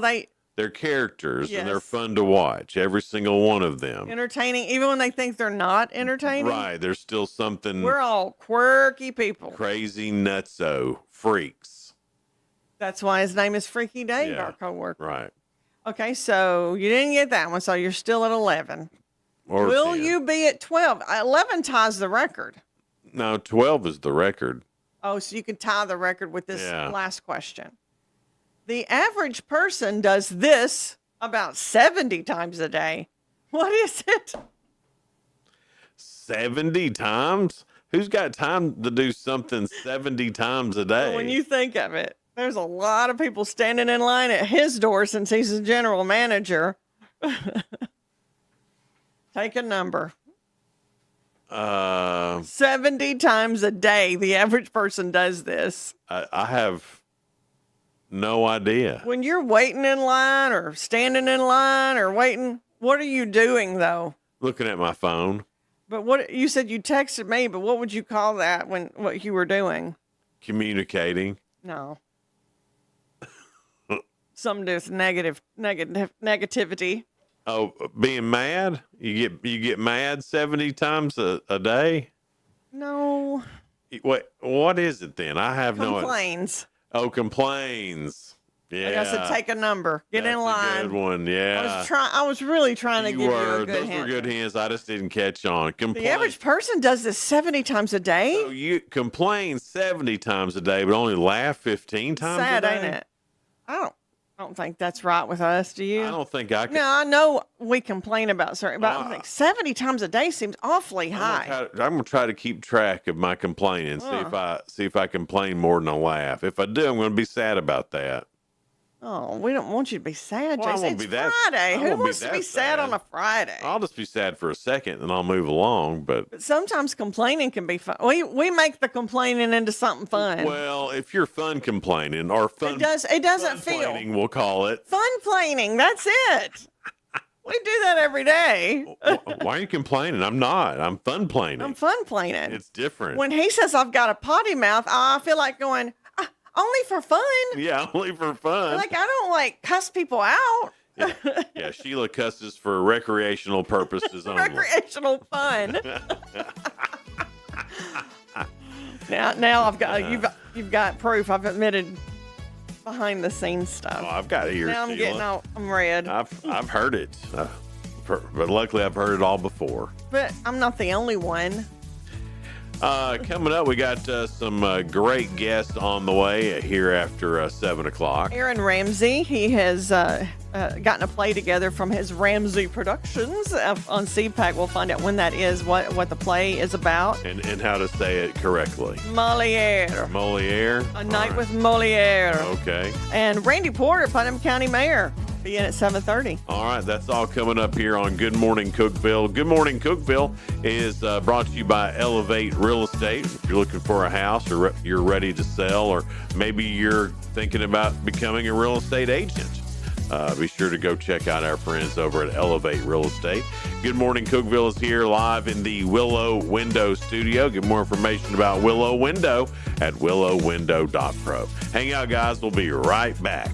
They're characters and they're Yes. fun to watch. Every single one of them. entertaining, even when they think they're not entertaining. Right. There's still something We're all quirky people. crazy nutso freaks. That's why his name is Freaky Dave, Yeah. our coworker. Right. Okay, so you didn't get that one, so you're still at 11. Or Will 10. you be at 12? 11 ties the record. No, 12 is the record. Oh, so you can tie the record with this Yeah. last question. The average person does this about 70 times a day. What is it? 70 times? Who's got time to do something 70 times a day? When you think of it, there's a lot of people standing in line at his door since he's a general manager. Take a number. 70 times a day, the average person does this. I have no idea. When you're waiting in line or standing in line or waiting, what are you doing though? Looking at my phone. But what you said you texted me, but what would you call that when what you were doing? Communicating. No. Something to do with negativity. Oh, being mad? You get mad 70 times a day? No. What is it then? I have no idea. Complains. Oh, complains. Yeah. Like I said, take a number. Get in That's line. a good one. Yeah. I was really trying to give you a good Those hint. were good hints. I just didn't catch on. The average person does this 70 times a day. So you complain 70 times a day, but only laugh 15 times Sad, a day? ain't it? I don't think that's right with us. Do you? I don't think I can. No, I know we complain about certain, but I think 70 times a day seems awfully high. I'm gonna try to keep track of my complaining. See if I complain more than I laugh. If I do, I'm gonna be sad about that. Oh, we don't want you to be sad, Well, I Jason. won't It's be that- Friday. I Who won't be wants to that be sad on sad. a Friday? I'll just be sad for a second, and I'll move along. But Sometimes complaining can be fun. We make the complaining into something fun. well, if you're fun complaining or fun, It doesn't feel complaining, we'll call it. fun complaining. That's it. We do that every day. Why are you complaining? I'm not. I'm fun complaining. I'm fun complaining. It's different. When he says I've got a potty mouth, I feel like going, only for fun. Yeah, only for fun. Like, I don't like cuss people out. Yeah, Sheila cusses for recreational purposes only. Recreational fun. now I've got you've got proof. I've admitted behind the scenes stuff. Oh, I've got it here. Now I'm Sheila. getting all I'm red. I've heard it, but luckily I've heard it all before. But I'm not the only one. Coming up, we got some great guests on the way here after 7 o'clock. Aaron Ramsey, he has gotten a play together from his Ramsey Productions on CPAC. We'll find out when that is, what the play is about. And how to say it correctly. Moliere. Moliere. A Night with Moliere. Okay. And Randy Porter, Putnam County Mayor, be in at 7:30. All right, that's all coming up here on Good Morning Cookeville. Good Morning Cookeville is brought to you by Elevate Real Estate. If you're looking for a house or you're ready to sell, or maybe you're thinking about becoming a real estate agent, be sure to go check out our friends over at Elevate Real Estate. Good Morning Cookeville is here live in the Willow Window studio. Get more information about Willow Window at willowwindow.pro. Hang out, guys. We'll be right back.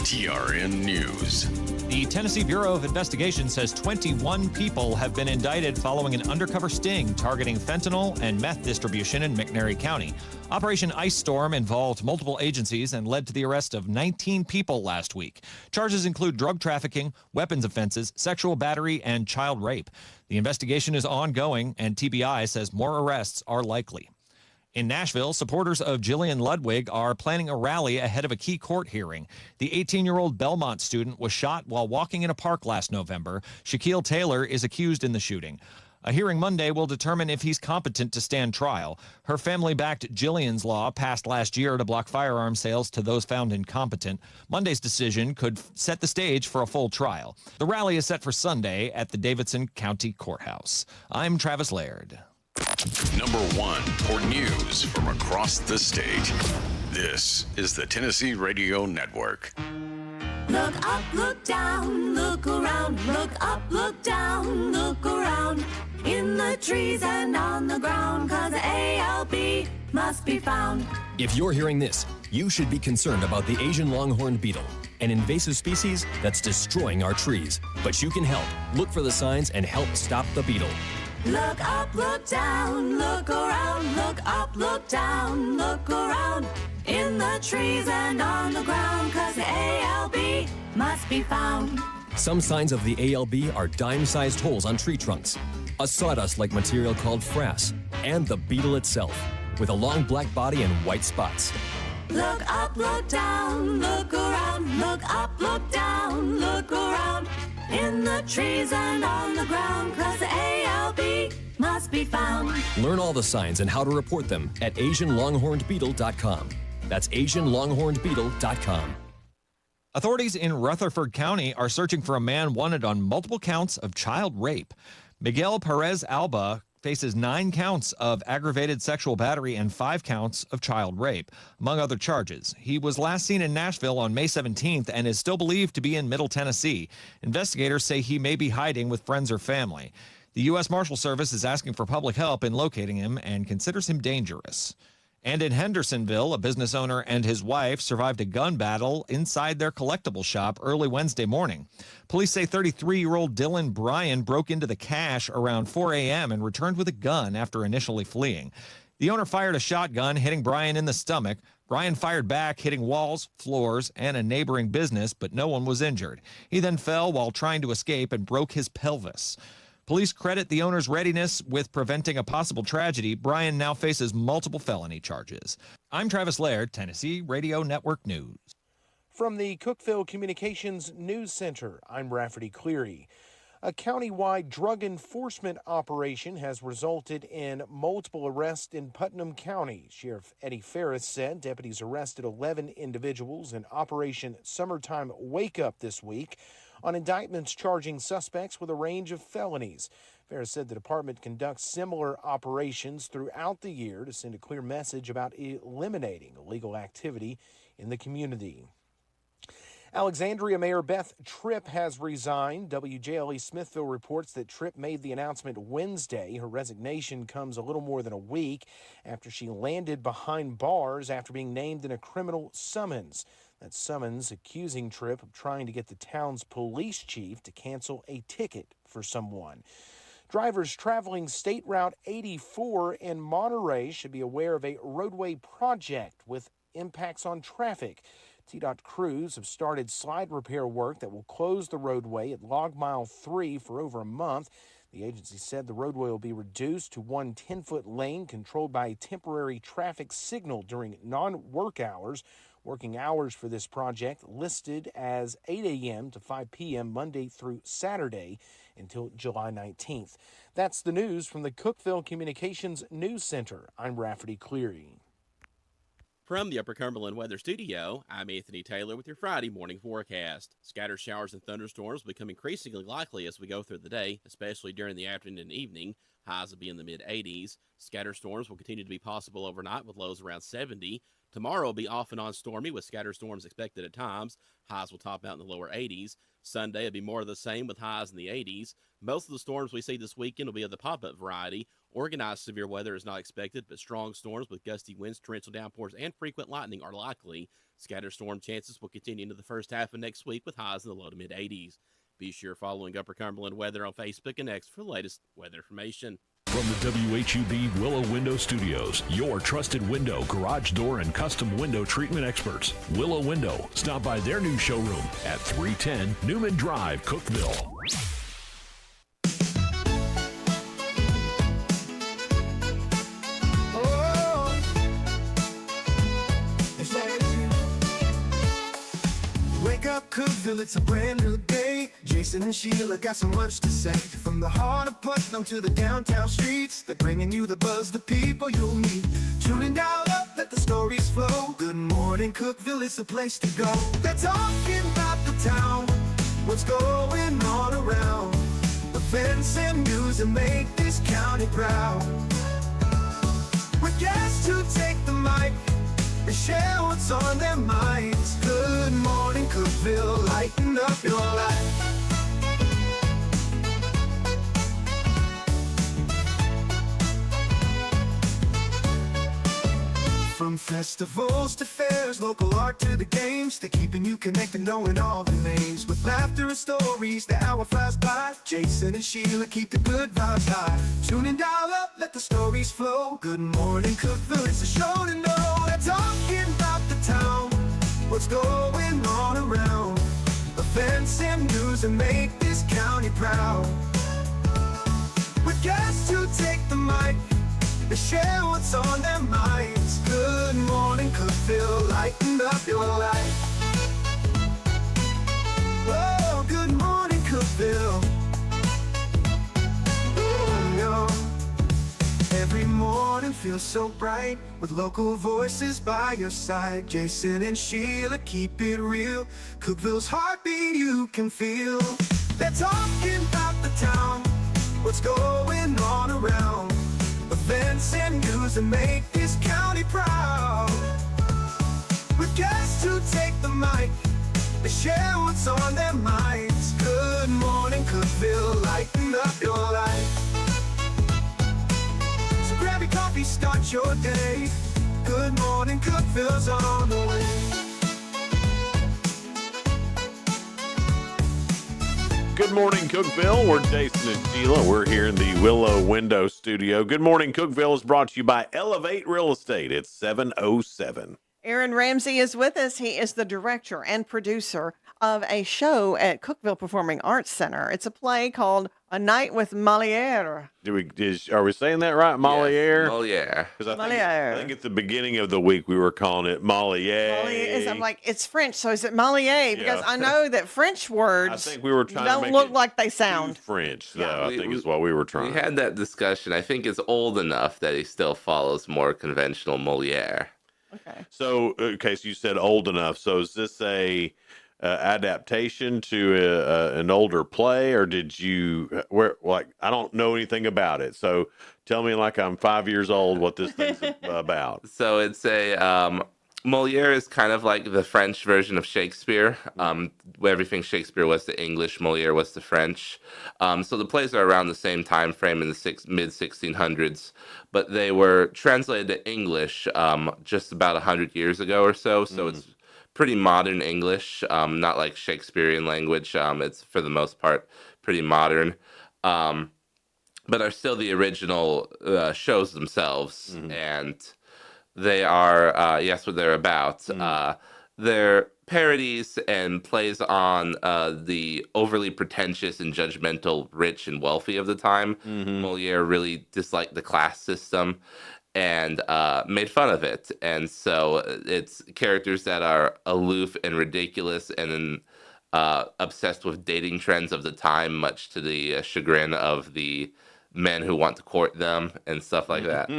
TRN News. The Tennessee Bureau of Investigation says 21 people have been indicted following an undercover sting targeting fentanyl and meth distribution in McNairy County. Operation Ice Storm involved multiple agencies and led to the arrest of 19 people last week. Charges include drug trafficking, weapons offenses, sexual battery, and child rape. The investigation is ongoing, and TBI says more arrests are likely. In Nashville, supporters of Jillian Ludwig are planning a rally ahead of a key court hearing. The 18-year-old Belmont student was shot while walking in a park last November. Shaquille Taylor is accused in the shooting. A hearing Monday will determine if he's competent to stand trial. Her family-backed Jillian's Law passed last year to block firearm sales to those found incompetent. Monday's decision could set the stage for a full trial. The rally is set for Sunday at the Davidson County Courthouse. I'm Travis Laird. Number one for news from across the state. This is the Tennessee Radio Network. Look up, look down, look around, look up, look down, look around. In the trees and on the ground, 'cause the ALB must be found. If you're hearing this, you should be concerned about the Asian longhorned beetle, an invasive species that's destroying our trees. But you can help. Look for the signs and help stop the beetle. Look up, look down, look around, look up, look down, look around. In the trees and on the ground, 'cause the ALB must be found. Some signs of the ALB are dime-sized holes on tree trunks, a sawdust-like material called frass, and the beetle itself, with a long black body and white spots. Look up, look down, look around, look up, look down, look around. In the trees and on the ground, 'cause the ALB must be found. Learn all the signs and how to report them at AsianLonghornedBeetle.com. That's AsianLonghornedBeetle.com. Authorities in Rutherford County are searching for a man wanted on multiple counts of child rape. Miguel Perez Alba faces 9 counts of aggravated sexual battery and 5 counts of child rape, among other charges. He was last seen in Nashville on May 17th and is still believed to be in Middle Tennessee. Investigators say he may be hiding with friends or family. The U.S. Marshal Service is asking for public help in locating him and considers him dangerous. And in Hendersonville, a business owner and his wife survived a gun battle inside their collectible shop early Wednesday morning. Police say 33-year-old Dylan Bryan broke into the cache around 4 a.m. and returned with a gun after initially fleeing. The owner fired a shotgun, hitting Bryan in the stomach. Bryan fired back, hitting walls, floors, and a neighboring business, but no one was injured. He then fell while trying to escape and broke his pelvis. Police credit the owner's readiness with preventing a possible tragedy. Bryan now faces multiple felony charges. I'm Travis Laird, Tennessee Radio Network News. From the Cookeville Communications News Center, I'm Rafferty Cleary. A county-wide drug enforcement operation has resulted in multiple arrests in Putnam County. Sheriff Eddie Ferris said deputies arrested 11 individuals in Operation Summertime Wake Up this week on indictments charging suspects with a range of felonies. Ferris said the department conducts similar operations throughout the year to send a clear message about eliminating illegal activity in the community. Alexandria Mayor Beth Tripp has resigned. WJLE Smithville reports that Tripp made the announcement Wednesday. Her resignation comes a little more than a week after she landed behind bars after being named in a criminal summons. That summons accusing Tripp of trying to get the town's police chief to cancel a ticket for someone. Drivers traveling State Route 84 in Monterey should be aware of a roadway project with impacts on traffic. TDOT crews have started slide repair work that will close the roadway at Log Mile 3 for over a month. The agency said the roadway will be reduced to one 10-foot lane controlled by a temporary traffic signal during non-work hours. Working hours for this project listed as 8 a.m. to 5 p.m. Monday through Saturday until July 19th. That's the news from the Cookeville Communications News Center. I'm Rafferty Cleary. From the Upper Cumberland Weather Studio, I'm Anthony Taylor with your Friday morning forecast. Scattered showers and thunderstorms become increasingly likely as we go through the day, especially during the afternoon and evening. Highs will be in the mid-80s. Scattered storms will continue to be possible overnight with lows around 70. Tomorrow will be off and on stormy with scattered storms expected at times. Highs will top out in the lower 80s. Sunday will be more of the same with highs in the 80s. Most of the storms we see this weekend will be of the pop-up variety. Organized severe weather is not expected, but strong storms with gusty winds, torrential downpours, and frequent lightning are likely. Scattered storm chances will continue into the first half of next week with highs in the low to mid-80s. Be sure following Upper Cumberland Weather on Facebook and X for the latest weather information. From the WHUB Willow Window Studios, your trusted window, garage door, and custom window treatment experts. Willow Window. Stop by their new showroom at 310 Newman Drive, Cookeville. Wake up, Cookeville, it's a brand new day. Jason and Sheila got so much to say. From the heart of Putnam to the downtown streets, they're bringing you the buzz, the people you'll meet. Tuning dial up, let the stories flow. Good morning, Cookeville, it's the place to go. They're talking about the town, what's going on around. Events and news that make this county proud. With guests who take the mic and share what's on their minds. Good morning, Cookeville, lighten up your life. From festivals to fairs, local art to the games, they're keeping you connected, knowing all the names. With laughter and stories, the hour flies by. Jason and Sheila keep the good vibes high. Tune and dial up, let the stories flow. Good morning, Cookeville, it's a show to know. They're talking about the town, what's going on around. Events and news that make this county proud. With guests who take the mic, they share what's on their minds. Good morning, Cookeville, lighten up your life. Oh, good morning, Cookeville. Every morning feels so bright with local voices by your side. Jason and Sheila keep it real. Cookeville's heartbeat you can feel. They're talking about the town, what's going on around. Events and news that make this county proud. With guests who take the mic, they share what's on their minds. Good morning, Cookeville, lighten up your life. So grab your coffee, start your day. Good morning, Cookeville's on the way. Good morning, Cookeville. We're Jason and Sheila. We're here in the Willow Window Studio. Good morning, Cookeville is brought to you by Elevate Real Estate. It's 7:07. Aaron Ramsey is with us. He is the director and producer of a show at Cookeville Performing Arts Center. It's a play called A Night with Moliere. Are we saying that right? Moliere? Yes, Moliere. Because Moliere. I think at the beginning of the week we were calling it Moliere. I'm like, it's French, so is it Moliere? Because I know that French words I think we were trying don't to make look it like they sound French, though. I think is what we were trying. We had that discussion. I think it's old enough that he still follows more conventional Moliere. So you said old enough. So is this a adaptation to an older play, or did you? I don't know anything about it. So tell me, like I'm 5 years old, what this thing's about. So it's a Moliere is kind of like the French version of Shakespeare. Everything Shakespeare was to English, Moliere was to French. So the plays are around the same time frame in the mid-1600s, but they were translated to English just about 100 years ago or so. So it's pretty modern English, not like Shakespearean language. It's for the most part pretty modern, but are still the original shows themselves, and they are yes, what they're about. They're parodies and plays on the overly pretentious and judgmental rich and wealthy of the time. Moliere really disliked the class system and made fun of it. And so it's characters that are aloof and ridiculous and then obsessed with dating trends of the time, much to the chagrin of the men who want to court them and stuff like that.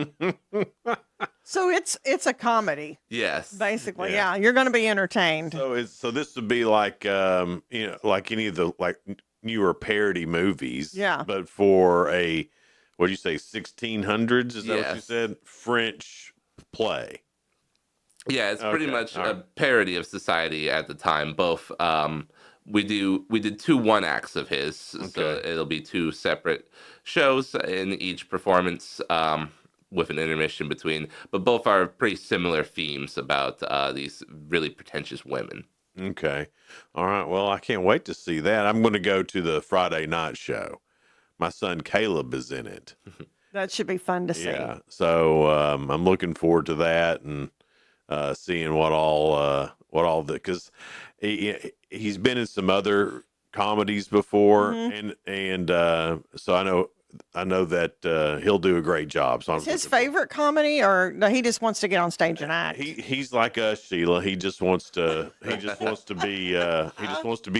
So it's a comedy. Yes. Basically, yeah. You're going to be entertained. So this would be like like any of the like newer parody movies. Yeah. But for a what do you say 1600s? Is that what you Yes. said? French play. Yeah, it's pretty Okay, much all a right. parody of society at the time. Both we did 2 one-acts of his, so Okay. it'll be 2 separate shows in each performance, with an intermission between. But both are pretty similar themes about these really pretentious women. Okay. All right. Well, I can't wait to see that. I'm going to go to the Friday night show. My son Caleb is in it. That should be fun to see. Yeah. So I'm looking forward to that and seeing what all the because he's been in some other comedies before and so I know that he'll do a great job. So Is his favorite comedy, or no, he just wants to get on stage and act? he's like us, Sheila. He just wants to be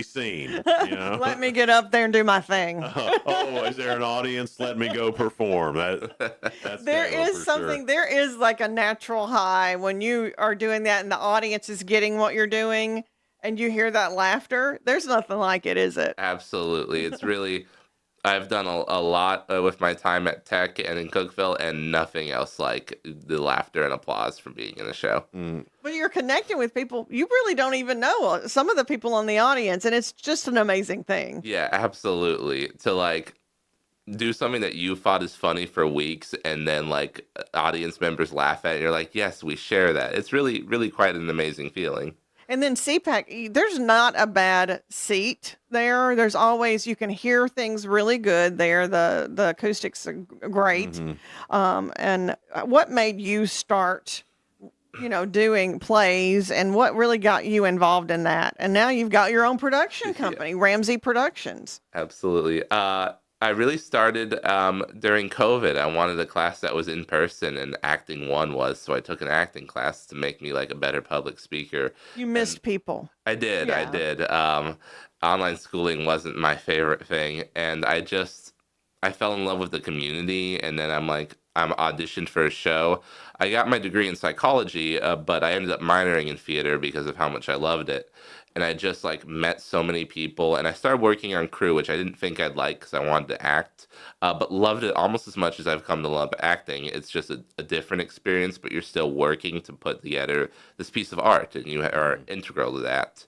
seen. You know. Let me get up there and do my thing. Oh, is there an audience? Let me go perform. That's There Caleb is for something, sure. there is like a natural high when you are doing that and the audience is getting what you're doing and you hear that laughter. There's nothing like it, is it? Absolutely. It's really, I've done a lot with my time at Tech and in Cookeville, and nothing else like the laughter and applause from being in a show. But you're connecting with people you really don't even know, some of the people in the audience, and it's just an amazing thing. Yeah, absolutely. To like do something that you thought is funny for weeks and then like audience members laugh at it, and you're like, yes, we share that. It's really, really quite an amazing feeling. And then CPAC, there's not a bad seat there. There's always, you can hear things really good there. The acoustics are great. And what made you start, doing plays, and what really got you involved in that? And now you've got your own production company, Ramsey Productions. Absolutely. I really started during COVID. I wanted a class that was in person, and acting one was. So I took an acting class to make me like a better public speaker. You missed people. I did. Yeah. I did. Online schooling wasn't my favorite thing, and I fell in love with the community. And then I'm auditioned for a show. I got my degree in psychology, but I ended up minoring in theater because of how much I loved it. And I just met so many people, and I started working on crew, which I didn't think I'd like because I wanted to act, but loved it almost as much as I've come to love acting. It's just a different experience, but you're still working to put together this piece of art, and you are integral to that.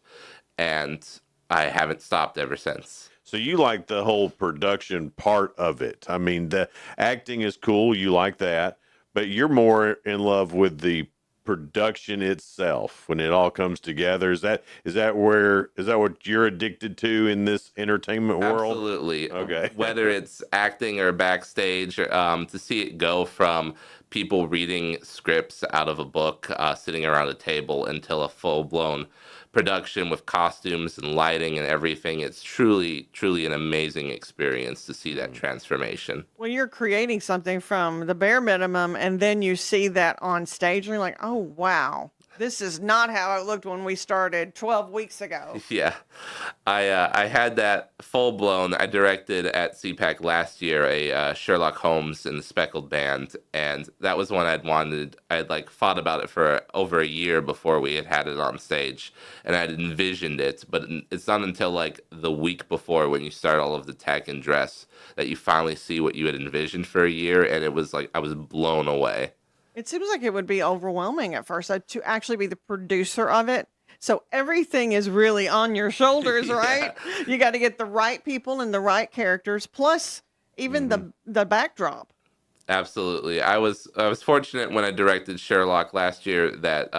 And I haven't stopped ever since. So you like the whole production part of it. I mean, the acting is cool. You like that, but you're more in love with the production itself when it all comes together. Is that what you're addicted to in this entertainment world? Absolutely. Okay. Whether it's acting or backstage, to see it go from people reading scripts out of a book, sitting around a table, until a full-blown production with costumes and lighting and everything. It's truly, truly an amazing experience to see that transformation. Well, you're creating something from the bare minimum, and then you see that on stage, and you're like, oh, wow. This is not how it looked when we started 12 weeks ago. Yeah, I had that full blown. I directed at CPAC last year a Sherlock Holmes and the Speckled Band, and that was one I'd thought about it for over a year before we had it on stage, and I'd envisioned it. But it's not until the week before, when you start all of the tech and dress, that you finally see what you had envisioned for a year, and it was I was blown away. It seems like it would be overwhelming at first to actually be the producer of it. So everything is really on your shoulders, right? You got to get the right people and the right characters, plus even the backdrop. Absolutely. I was fortunate when I directed Sherlock last year that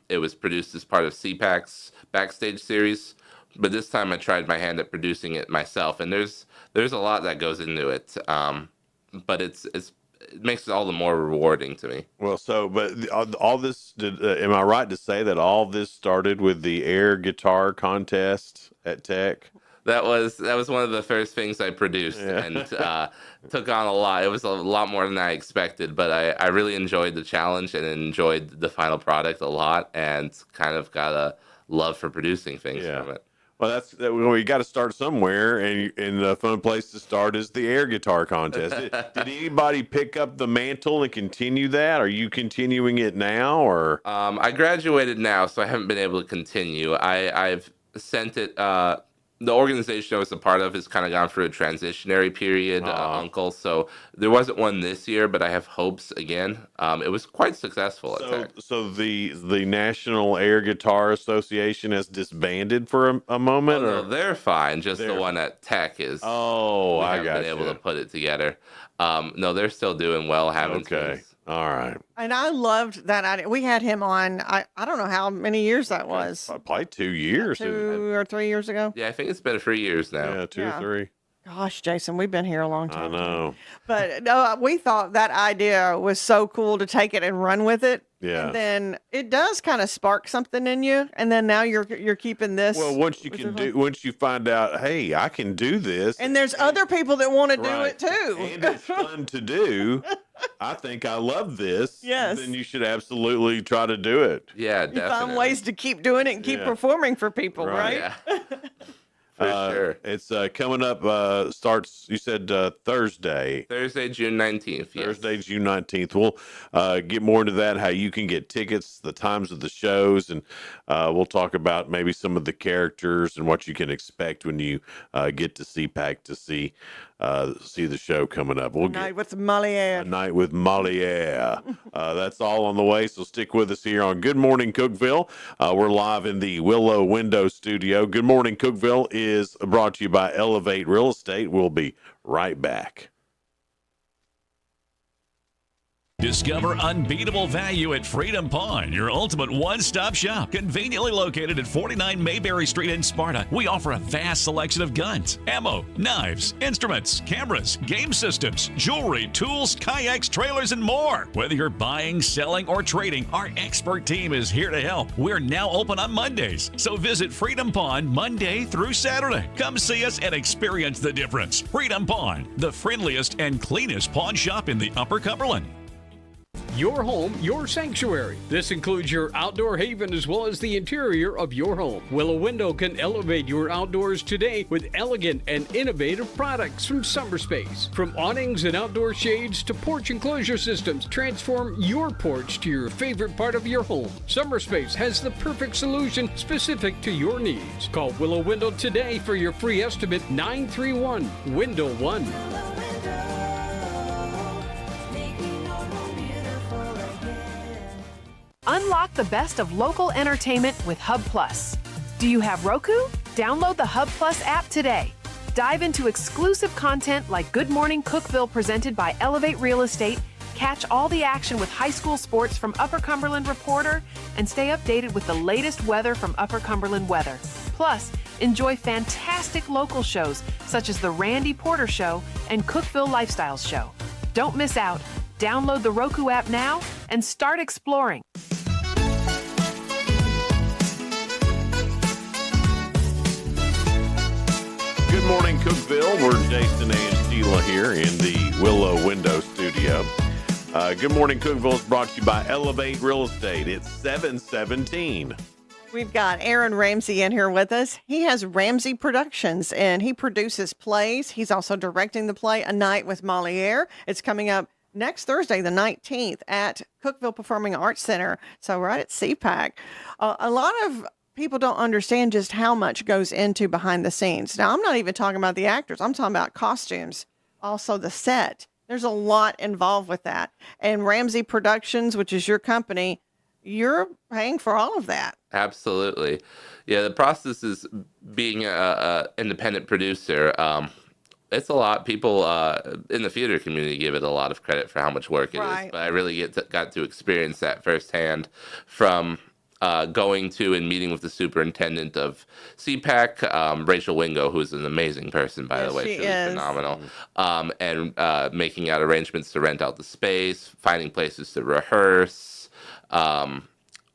it was produced as part of CPAC's Backstage series, but this time I tried my hand at producing it myself, and there's a lot that goes into it. But it makes it all the more rewarding to me. Well, but all this, am I right to say that all this started with the air guitar contest at Tech? That was one of the first things I produced, Yeah. and took on a lot. It was a lot more than I expected, but I really enjoyed the challenge and enjoyed the final product a lot, and kind of got a love for producing things from it. Well, well, you got to start somewhere, and the fun place to start is the air guitar contest. Did anybody pick up the mantle and continue that? Are you continuing it now, or? I graduated now, so I haven't been able to continue. I've sent it. The organization I was a part of has kind of gone through a transitionary period, Uncle. So there wasn't one this year, but I have hopes again. It was quite successful at Tech. So the National Air Guitar Association has disbanded for a moment, No, or they're fine. Just the one at Tech is. Oh, we I haven't got been able you. to put it together. No, they're still doing well. Haven't Okay. All right. And I loved that idea. We had him on, I don't know how many years that was. Probably 2 years. 2 or 3 years ago. Yeah, I think it's been 3 years now. Yeah, 2 or 3. Gosh, Jason, we've been here a long time. I know. But no, we thought that idea was so cool to take it and run with it. Yeah. And then it does kind of spark something in you, and then now you're keeping this. Well, once you find out, hey, I can do this, and there's other people that want to do Right. it too. and it's fun to do. I think I love this. Yes. Then you should absolutely try to do it. Yeah, You find ways to keep doing it and keep Yeah. performing for people, right? Yeah. For sure. It's coming up. Starts. You said Thursday. Thursday, June 19th. Yes. Thursday, June 19th. We'll get more into that, how you can get tickets, the times of the shows, and we'll talk about maybe some of the characters and what you can expect when you get to CPAC to see the show coming up. We'll Night with Moliere. A night with Moliere. That's all on the way, so stick with us here on Good Morning Cookeville. We're live in the Willow Window Studio. Good Morning Cookeville is brought to you by Elevate Real Estate. We'll be right back. Discover unbeatable value at Freedom Pawn, your ultimate one-stop shop. Conveniently located at 49 Mayberry Street in Sparta, we offer a vast selection of guns, ammo, knives, instruments, cameras, game systems, jewelry, tools, kayaks, trailers, and more. Whether you're buying, selling, or trading, our expert team is here to help. We're now open on Mondays, so visit Freedom Pawn Monday through Saturday. Come see us and experience the difference. Freedom Pawn, the friendliest and cleanest pawn shop in the Upper Cumberland. Your home, your sanctuary. This includes your outdoor haven as well as the interior of your home. Willow Window can elevate your outdoors today with elegant and innovative products from Summerspace. From awnings and outdoor shades to porch enclosure systems, transform your porch to your favorite part of your home. Summerspace has the perfect solution specific to your needs. Call Willow Window today for your free estimate 931-WINDOW-1. Unlock the best of local entertainment with Hub Plus. Do you have Roku? Download the Hub Plus app today. Dive into exclusive content like Good Morning Cookeville presented by Elevate Real Estate, catch all the action with high school sports from Upper Cumberland Reporter, and stay updated with the latest weather from Upper Cumberland Weather. Plus, enjoy fantastic local shows such as The Randy Porter Show and Cookeville Lifestyles Show. Don't miss out. Download the Roku app now and start exploring. Good morning, Cookeville. We're Jason and Sheila here in the Willow Window Studio. Good morning, Cookeville is brought to you by Elevate Real Estate. It's 7:17. We've got Aaron Ramsey in here with us. He has Ramsey Productions, and he produces plays. He's also directing the play A Night with Moliere. It's coming up next Thursday, the 19th, at Cookeville Performing Arts Center. So right at CPAC. A lot of people don't understand just how much goes into behind the scenes. Now, I'm not even talking about the actors. I'm talking about costumes, also the set. There's a lot involved with that. And Ramsey Productions, which is your company, you're paying for all of that. Absolutely. Yeah, the process is being a independent producer. It's a lot. People in the theater community give it a lot of credit for how much work it Right. is, but I really got to experience that firsthand from going to and meeting with the superintendent of CPAC, Rachel Wingo, who's an amazing person, by the way. she She's really is. phenomenal. And making out arrangements to rent out the space, finding places to rehearse,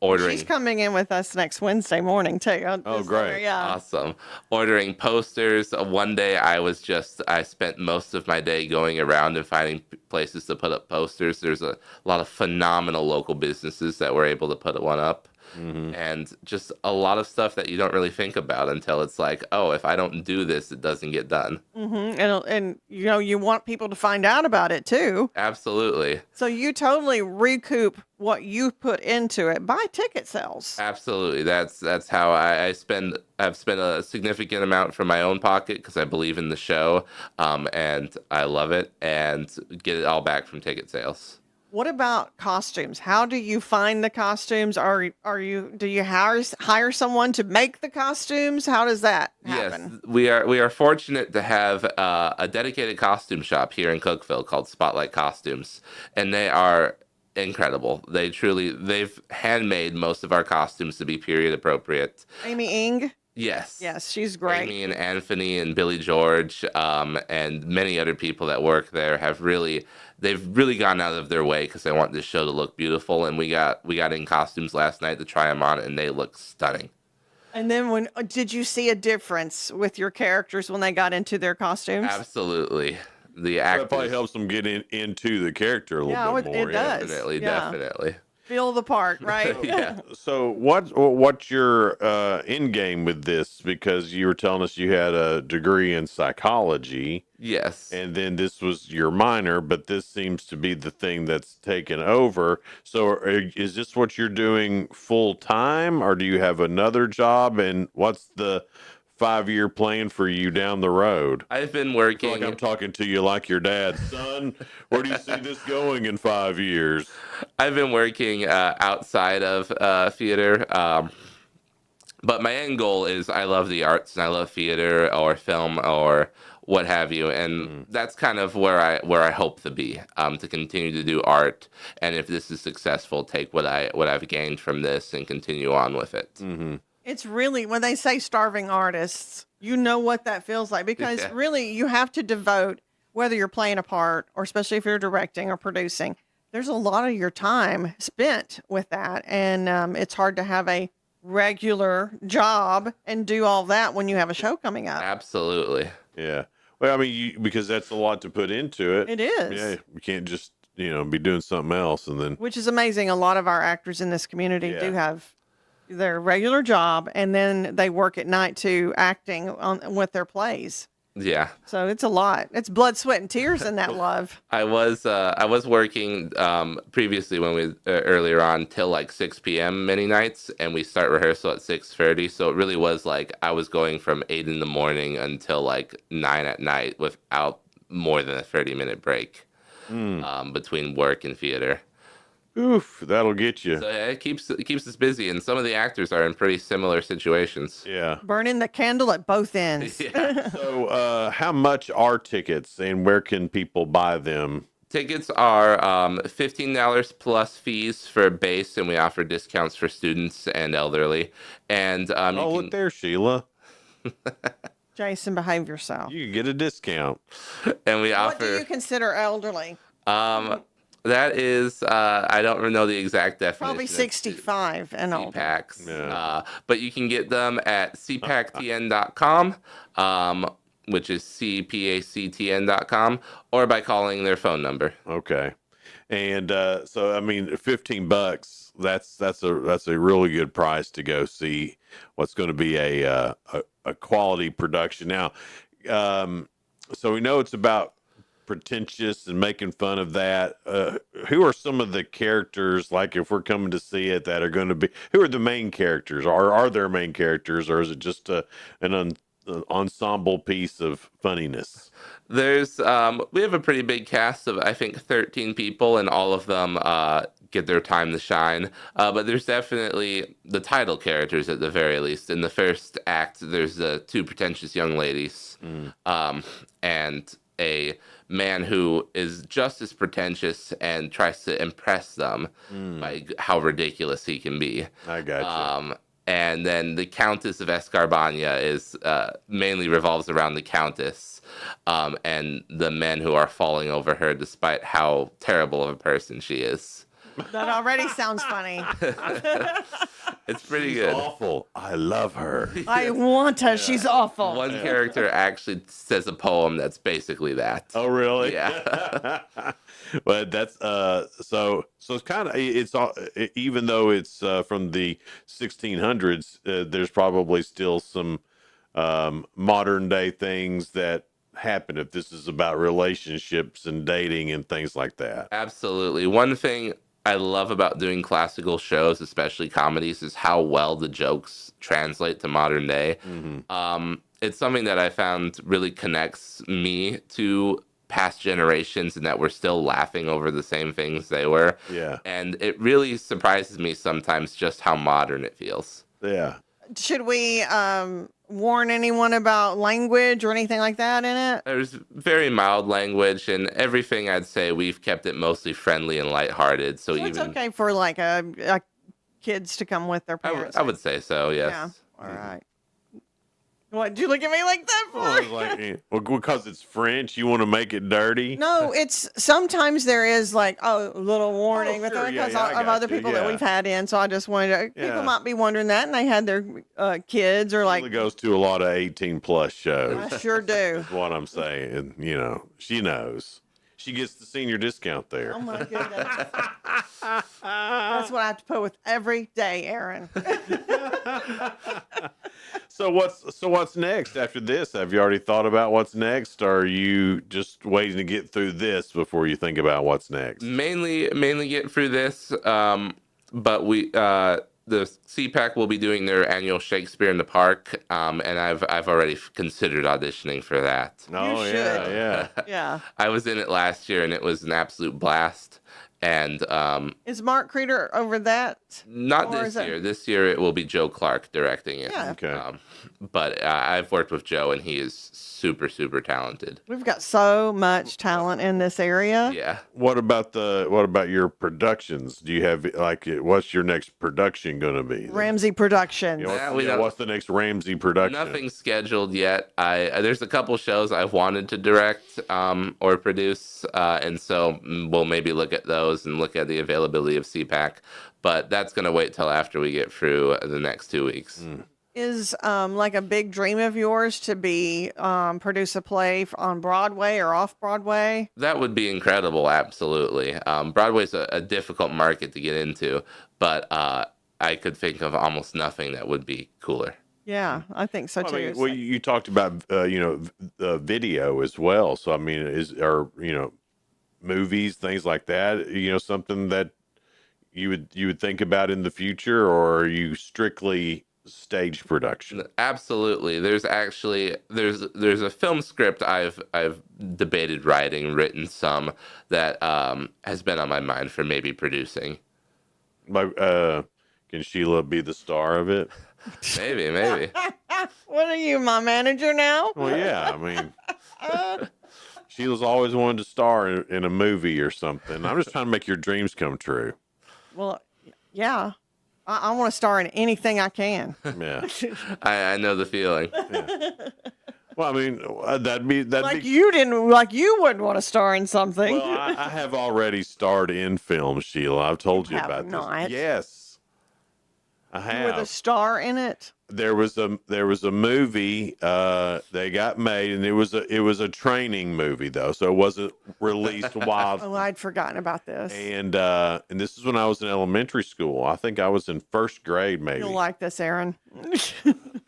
ordering. She's coming in with us next Wednesday morning too. Oh, great. Yeah. Awesome. Ordering posters. One day I spent most of my day going around and finding places to put up posters. There's a lot of phenomenal local businesses that were able to put one up. And just a lot of stuff that you don't really think about until it's like, oh, if I don't do this, it doesn't get done. And you know, you want people to find out about it too. Absolutely. So you totally recoup what you put into it by ticket sales. Absolutely. That's how I've spent a significant amount from my own pocket because I believe in the show, and I love it, and get it all back from ticket sales. What about costumes? How do you find the costumes? Do you hire someone to make the costumes? How does that happen? Yes, we are fortunate to have a dedicated costume shop here in Cookeville called Spotlight Costumes, and they are incredible. They've handmade most of our costumes to be period appropriate. Amy Ing? Yes. Yes, she's great. Amy and Anthony and Billy George, and many other people that work there they've really gone out of their way because they want this show to look beautiful. And we got in costumes last night to try them on, and they look stunning. And then did you see a difference with your characters when they got into their costumes? Absolutely. The That actors probably helps them get into the character a little bit more. It does. Definitely. Feel the part, right? Yeah. So what's your end game with this? Because you were telling us you had a degree in psychology. Yes. And then this was your minor, but this seems to be the thing that's taken over. So is this what you're doing full time, or do you have another job? And what's the 5-year plan for you down the road? I've been I working. feel like I'm talking to you like your dad, son. Where do you see this going in 5 years? I've been working outside of theater, but my end goal is I love the arts and I love theater or film or what have you, and that's kind of where I hope to be, to continue to do art, and if this is successful, take what I've gained from this and continue on with it. Mm-hmm. It's really, when they say starving artists, you know what that feels like, because really you have to devote, whether you're playing a part or especially if you're directing or producing, there's a lot of your time spent with that. And it's hard to have a regular job and do all that when you have a show coming up. Absolutely. Yeah. Well, I mean, because that's a lot to put into it. It is. Yeah. You can't just, be doing something else and then. Which is amazing. A lot of our actors in this community do have their regular job, and then they work at night too, acting with their plays. Yeah. So it's a lot. It's blood, sweat, and tears in that love. I was working previously when we earlier on till like 6 p.m. many nights, and we start rehearsal at 6:30. So it really was like I was going from 8 in the morning until like 9 at night without more than a 30-minute break between work and theater. Oof, that'll get you. So yeah, it keeps us busy, and some of the actors are in pretty similar situations. Yeah. Burning the candle at both ends. Yeah. So, how much are tickets, and where can people buy them? Tickets are $15 plus fees for base, and we offer discounts for students and elderly. And look there, Sheila. Jason, behave yourself. You can get a discount. And we What offer. do you consider elderly? That is, I don't know the exact definition. Probably 65 and older. CPACs. Yeah. But you can get them at cpactn.com, which is cpactn.com, or by calling their phone number. Okay. And so, I mean, $15, that's a really good price to go see what's going to be a quality production. Now, so we know it's about pretentious and making fun of that. Who are some of the characters, like if we're coming to see it, that are going to be, who are the main characters? Are there main characters, or is it just an ensemble piece of funniness? There's we have a pretty big cast of I think 13 people, and all of them get their time to shine. But there's definitely the title characters at the very least. In the first act, there's the two pretentious young ladies, and a man who is just as pretentious and tries to impress them by how ridiculous he can be. I got you. And then the Countess of Escarbagna is mainly revolves around the Countess and the men who are falling over her despite how terrible of a person she is. That already sounds funny. It's pretty She's good. awful. I love her. I want her. She's awful. One character actually says a poem that's basically that. Oh, really? Yeah. But that's so it's kind of it's all, even though it's from the 1600s, there's probably still some modern day things that happen if this is about relationships and dating and things like that. Absolutely. One thing I love about doing classical shows, especially comedies, is how well the jokes translate to modern day. It's something that I found really connects me to past generations and that we're still laughing over the same things they were. Yeah. And it really surprises me sometimes just how modern it feels. Yeah. Should we warn anyone about language or anything like that in it? There's very mild language and everything. I'd say we've kept it mostly friendly and lighthearted. So It's okay for like a kids to come with their parents. I would say so, yes. Yeah. All right. What, did you look at me like that for? I was like, well, because it's French, you want to make it dirty? No, it's sometimes there is like a little warning Oh, sure, because I of got other you, people that yeah. we've had in. So I just wanted to, Yeah. people might be wondering that, and they had their kids or like. She goes to a lot of 18 plus shows. I sure do. Is what I'm saying. You know, she knows. She gets the senior discount there. Oh my goodness. That's what I have to put with every day, Aaron. So what's next after this? Have you already thought about what's next, or are you just waiting to get through this before you think about what's next? Mainly get through this, but we the CPAC will be doing their annual Shakespeare in the Park, and I've already considered auditioning for that. Oh You yeah, should. yeah. Yeah. I was in it last year and it was an absolute blast. And Is Mark Creeder over that? not Or this is it- year. This year it will be Joe Clark directing it. Yeah. Okay. But I've worked with Joe and he is super, super talented. We've got so much talent in this area. Yeah. What about your productions? Do you have what's your next production going to be? Ramsey Productions. What's the next Ramsey production? Nothing scheduled yet. There's a couple shows I've wanted to direct or produce, and so we'll maybe look at those and look at the availability of CPAC. But that's going to wait till after we get through the next 2 weeks. Is like a big dream of yours to be produce a play on Broadway or off Broadway? That would be incredible, absolutely. Broadway's a difficult market to get into, but I could think of almost nothing that would be cooler. Yeah, I think so too. I mean, well, you talked about the video as well. So I mean, movies, things like that. Something that you would think about in the future, or are you strictly stage production? Absolutely. There's a film script I've debated written some that has been on my mind for maybe producing. Like, can Sheila be the star of it? Maybe. What are you, my manager now? Well, yeah. I mean, Sheila's always wanted to star in a movie or something. I'm just trying to make your dreams come true. Well, yeah. I want to star in anything I can. Yeah. I know the feeling. Well, I mean, that'd Like be. you wouldn't want to star in something. Well, I have already starred in film, Sheila. I've told you have about not. this. Yes, I You were the have. star in it. There was a movie they got made, and it was a training movie though, so it wasn't released while. Oh, I'd forgotten about this. And this is when I was in elementary school. I think I was in first grade, maybe. You'll like this, Aaron.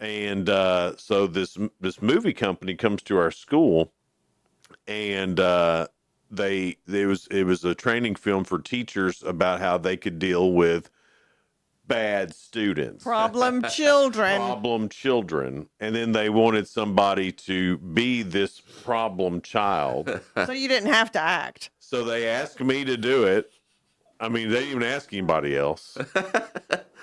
And so this movie company comes to our school, and it was a training film for teachers about how they could deal with bad students, Problem children. and then they wanted somebody to be this problem child. So you didn't have to act. So they asked me to do it, I mean, they didn't even ask anybody else.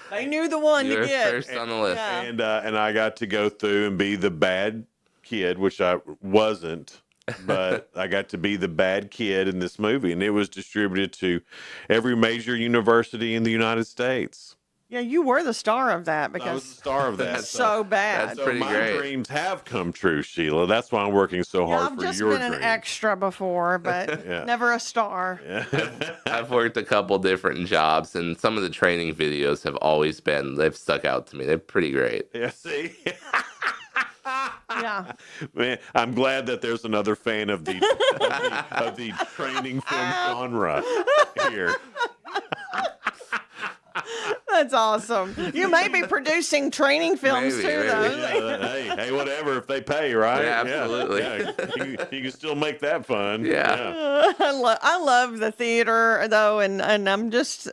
They knew the one You're to get. first on the list. Yeah. And I got to go through and be the bad kid, which I wasn't, but I got to be the bad kid in this movie, and it was distributed to every major university in the United States. Yeah, you were the star of that I because was the star of that. it's so bad. So my dreams have come true, Sheila. That's why I'm working so hard I've for just your been dreams. an extra before, but Yeah. never a star. I've worked a couple different jobs, and some of the training videos have always they've stuck out to me. They're pretty great. Yeah, see? Yeah. Man, I'm glad that there's another fan of the training film genre here. That's awesome. You may be producing training films Maybe, too, though. Yeah, hey, whatever if they pay, right? Yeah, absolutely. Yeah. You can still make that fun. I love the theater though, and I'm just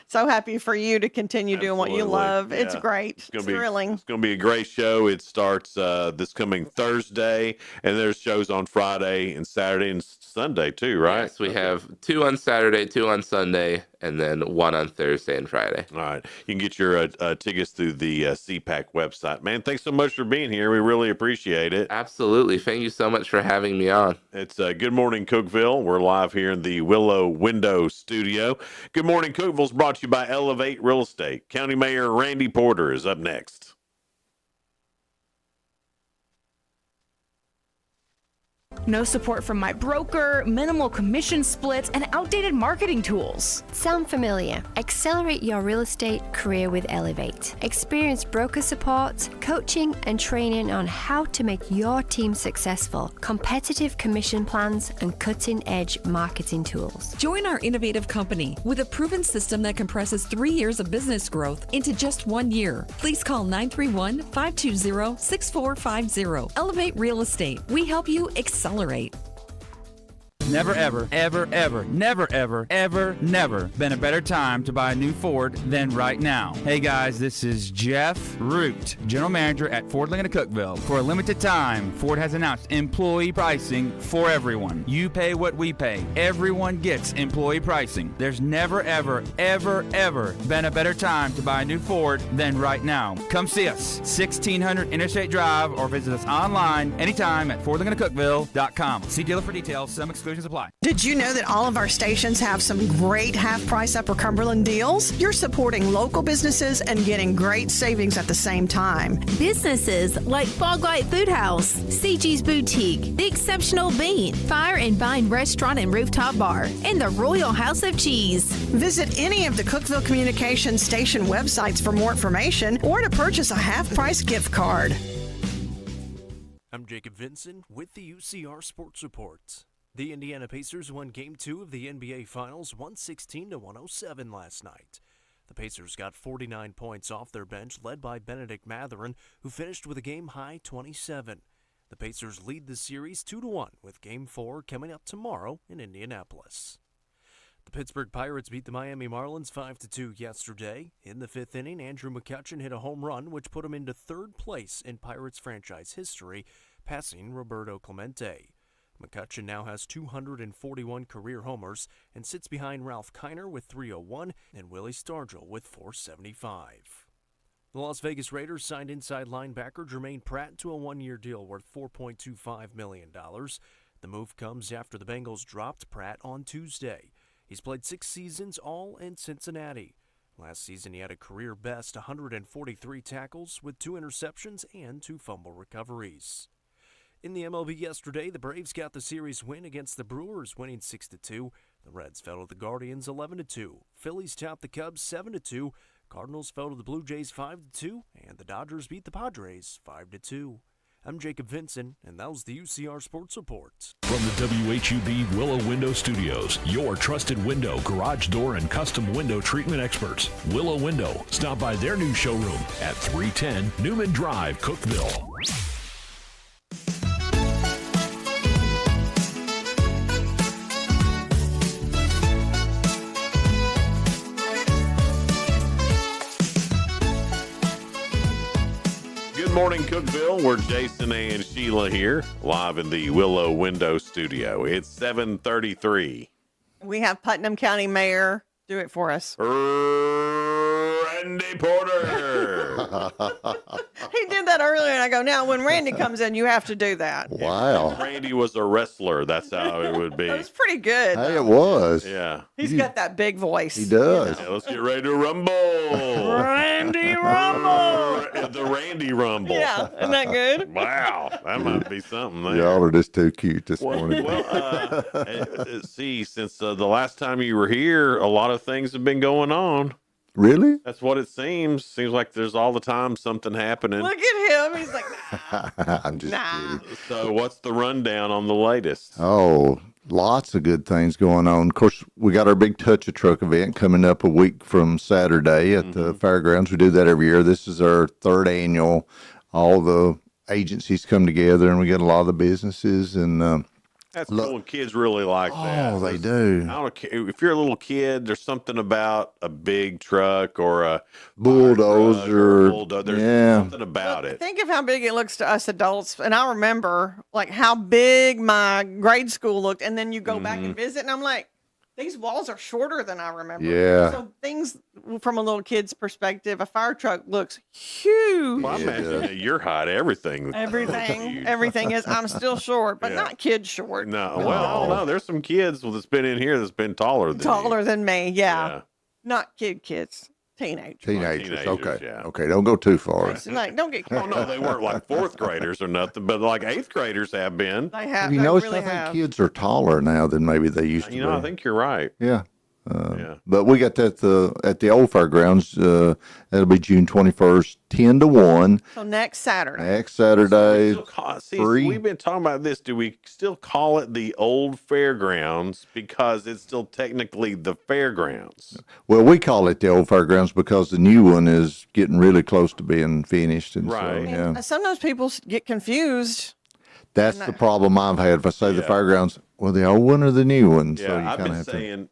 so happy for you to continue doing what you Absolutely. love. It's Yeah. great. It's thrilling. It's going to be a great show. It starts this coming Thursday, and there's shows on Friday and Saturday and Sunday too, right? Yes, we have 2 on Saturday, 2 on Sunday, and then 1 on Thursday and Friday. All right. You can get your tickets through the CPAC website. Man, thanks so much for being here. We really appreciate it. Absolutely. Thank you so much for having me on. It's Good Morning Cookeville. We're live here in the Willow Window Studio. Good Morning Cookeville is brought to you by Elevate Real Estate. County Mayor Randy Porter is up next. No support from my broker, minimal commission splits, and outdated marketing tools. Sound familiar? Accelerate your real estate career with Elevate. Experience broker support, coaching, and training on how to make your team successful, competitive commission plans, and cutting-edge marketing tools. Join our innovative company with a proven system that compresses 3 years of business growth into just 1 year. Please call 931-520-6450. Elevate Real Estate. We help you accelerate. Never, ever, ever, ever, never, ever, ever, never been a better time to buy a new Ford than right now. Hey guys, this is Jeff Root, General Manager at Ford Lincoln of Cookeville. For a limited time, Ford has announced employee pricing for everyone. You pay what we pay. Everyone gets employee pricing. There's never, ever, ever, ever been a better time to buy a new Ford than right now. Come see us, 1600 Interstate Drive, or visit us online anytime at FordLincolnofCookeville.com. See dealer for details. Some exclusions apply. Did you know that all of our stations have some great half-price Upper Cumberland deals? You're supporting local businesses and getting great savings at the same time. Businesses like Fog Light Food House, CG's Boutique, The Exceptional Bean, Fire and Vine Restaurant and Rooftop Bar, and the Royal House of Cheese. Visit any of the Cookeville Communications station websites for more information or to purchase a half-price gift card. I'm Jacob Vincent with the UCR Sports Report. The Indiana Pacers won Game 2 of the NBA Finals 116-107 last night. The Pacers got 49 points off their bench, led by Benedict Mathurin, who finished with a game-high 27. The Pacers lead the series 2-1, with Game 4 coming up tomorrow in Indianapolis. The Pittsburgh Pirates beat the Miami Marlins 5-2 yesterday. In the 5th inning, Andrew McCutchen hit a home run, which put him into 3rd place in Pirates franchise history, passing Roberto Clemente. McCutchen now has 241 career homers and sits behind Ralph Kiner with 301 and Willie Stargell with 475. The Las Vegas Raiders signed inside linebacker Jermaine Pratt to a 1-year deal worth $4.25 million. The move comes after the Bengals dropped Pratt on Tuesday. He's played 6 seasons, all in Cincinnati. Last season, he had a career-best 143 tackles with 2 interceptions and 2 fumble recoveries. In the MLB yesterday, the Braves got the series win against the Brewers, winning 6-2. The Reds fell to the Guardians 11-2. Phillies topped the Cubs 7-2. Cardinals fell to the Blue Jays 5-2, and the Dodgers beat the Padres 5-2. I'm Jacob Vincent, and that was the UCR Sports Report. From the WHUB Willow Window Studios, your trusted window, garage door, and custom window treatment experts. Willow Window. Stop by their new showroom at 310 Newman Drive, Cookeville. Good morning, Cookeville. We're Jason and Sheila here, live in the Willow Window Studio. It's 7:33. We have Putnam County Mayor Do it for us. Randy Porter. He did that earlier, and I go, now, when Randy comes in, you have to do that. Wow. Randy was a wrestler. That's how it would be. It was pretty good. Hey, it was. Yeah. He's got that big voice. He does. Yeah, let's get ready to rumble. Randy Rumble. The Randy Rumble. Yeah, isn't that good? Wow. That might be something there. Y'all are just too cute this morning. See, since the last time you were here, a lot of things have been going on. Really? That's what it seems. Seems like there's all the time something happening. Look at him. He's like, I'm just kidding. So what's the rundown on the latest? Oh, lots of good things going on. Of course, we got our big Touch a Truck event coming up a week from Saturday at the fairgrounds. We do that every year. This is our third annual. All the agencies come together, and we get a lot of the businesses. And That's cool. And kids really like that. Oh, they do. I don't care if you're a little kid. There's something about a big truck or a bulldozer. There's something about it. think of how big it looks to us adults. And I remember like how big my grade school looked. And then you go back and visit, and I'm like, these walls are shorter than I remember. Yeah. So things from a little kid's perspective, a fire truck looks huge. Well, I imagine at your height, everything. Everything is. I'm still short, but not kid short. No, well, I don't know. There's some kids that's been in here that's been taller than Taller than me, yeah. Not kids. Teenagers. Okay. Yeah. Okay. Don't go too far. It's like, don't get Oh no, they weren't like fourth graders or nothing, but like eighth graders have been. They have. You noticed I think kids are taller now than maybe they used to be. I think you're right. Yeah. But we got that at the old fairgrounds. That'll be June 21st, 10 to 1. So next Saturday. Next Saturday. Free. We've been talking about this. Do we still call it the old fairgrounds because it's still technically the fairgrounds? Well, we call it the old fairgrounds because the new one is getting really close to being finished. And Right. So, yeah. Sometimes people get confused. That's the problem I've had. If I say the fairgrounds, well, the old one or the new one? Yeah, So you I've kind been of have saying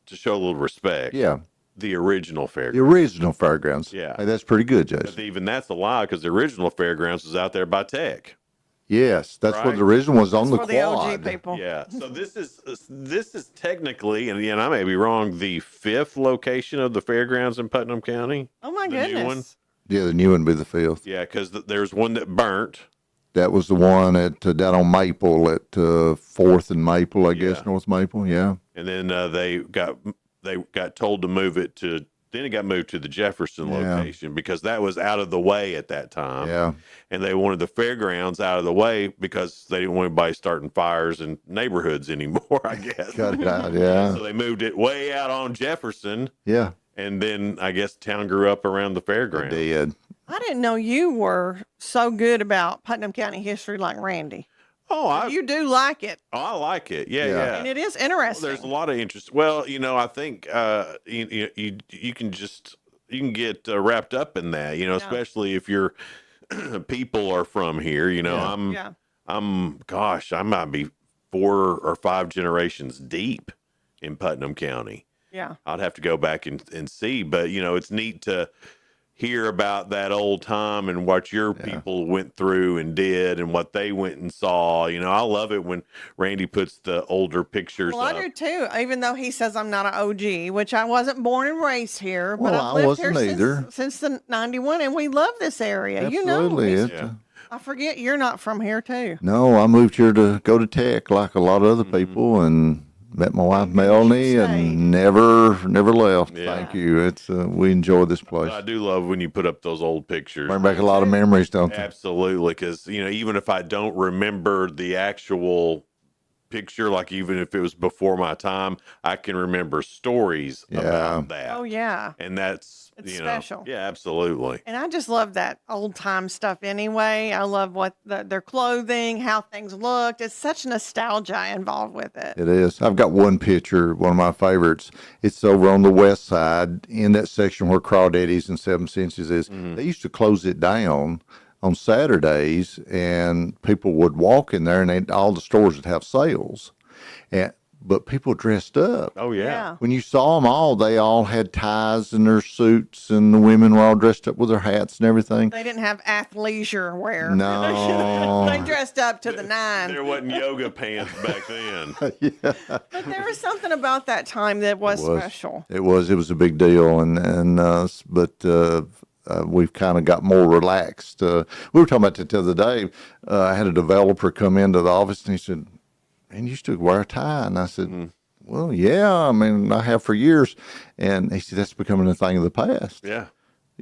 to show a little respect. Yeah. The original fairgrounds. The original fairgrounds. Yeah. Hey, that's pretty good, Jason. But even that's a lie because the original fairgrounds was out there by Tech. Yes, that's Right. what the original was on the For quad. the OG people. Yeah. So this is technically, and again, I may be wrong, the 5th location of the fairgrounds in Putnam County. Oh my The new one? goodness. Yeah, the new one would be the 5th. Yeah, because there's one that burnt. That was the one at down on Maple at 4th and Maple, I guess, North Maple. Yeah. And then they got told to move it to. Then it got moved to the Jefferson Yeah. location because that was out of the way at that time. Yeah. And they wanted the fairgrounds out of the way because they didn't want anybody starting fires in neighborhoods anymore, I guess. Cut it out, yeah. So they moved it way out on Jefferson. Yeah. And then I guess town grew up around the fairgrounds. They did. I didn't know you were so good about Putnam County history like Randy. Oh, you do like it. Oh, I like it. Yeah. And it is Well, interesting. there's a lot of interest. Well, I think you can get wrapped up in that, especially if your people are from here. Gosh, I might be 4 or 5 generations deep in Putnam County. Yeah. I'd have to go back and see, but it's neat to hear about that old time and what your people went through and did and what they went and saw. I love it when Randy puts the older pictures Well, up. I do too, even though he says I'm not an OG, which I wasn't born and raised here, but Well, I've I lived wasn't here either. since the 91, and we love this area. Absolutely. I forget you're not from here too. No, I moved here to go to Tech like a lot of other people and met my wife Melanie and never left. Thank you. It's we enjoy this place. I do love when you put up those old pictures. Bring back a lot of memories, don't they? Absolutely, because even if I don't remember the actual picture, like even if it was before my time, I can remember stories about that. Oh yeah. And that's It's special. Yeah, absolutely. And I just love that old time stuff anyway. I love what their clothing, how things looked. It's such nostalgia involved with it. It is. I've got one picture, one of my favorites. It's over on the west side in that section where Crawdaddy's and 7 Senses is. They used to close it down on Saturdays, and people would walk in there, and all the stores would have sales. but people dressed up. Oh, yeah. When you saw them all, they all had ties in their suits, and the women were all dressed up with their hats and everything. They didn't have athleisure wear. No. They dressed up to the nine. There wasn't yoga pants back then. But there was something about that time that was special. It was a big deal, but we've kind of got more relaxed. We were talking about that the other day. I had a developer come into the office, and he said, "Man, you used to wear a tie." And I said, "Well, yeah, I mean, I have for years." And he said, "That's becoming a thing of the past." Yeah.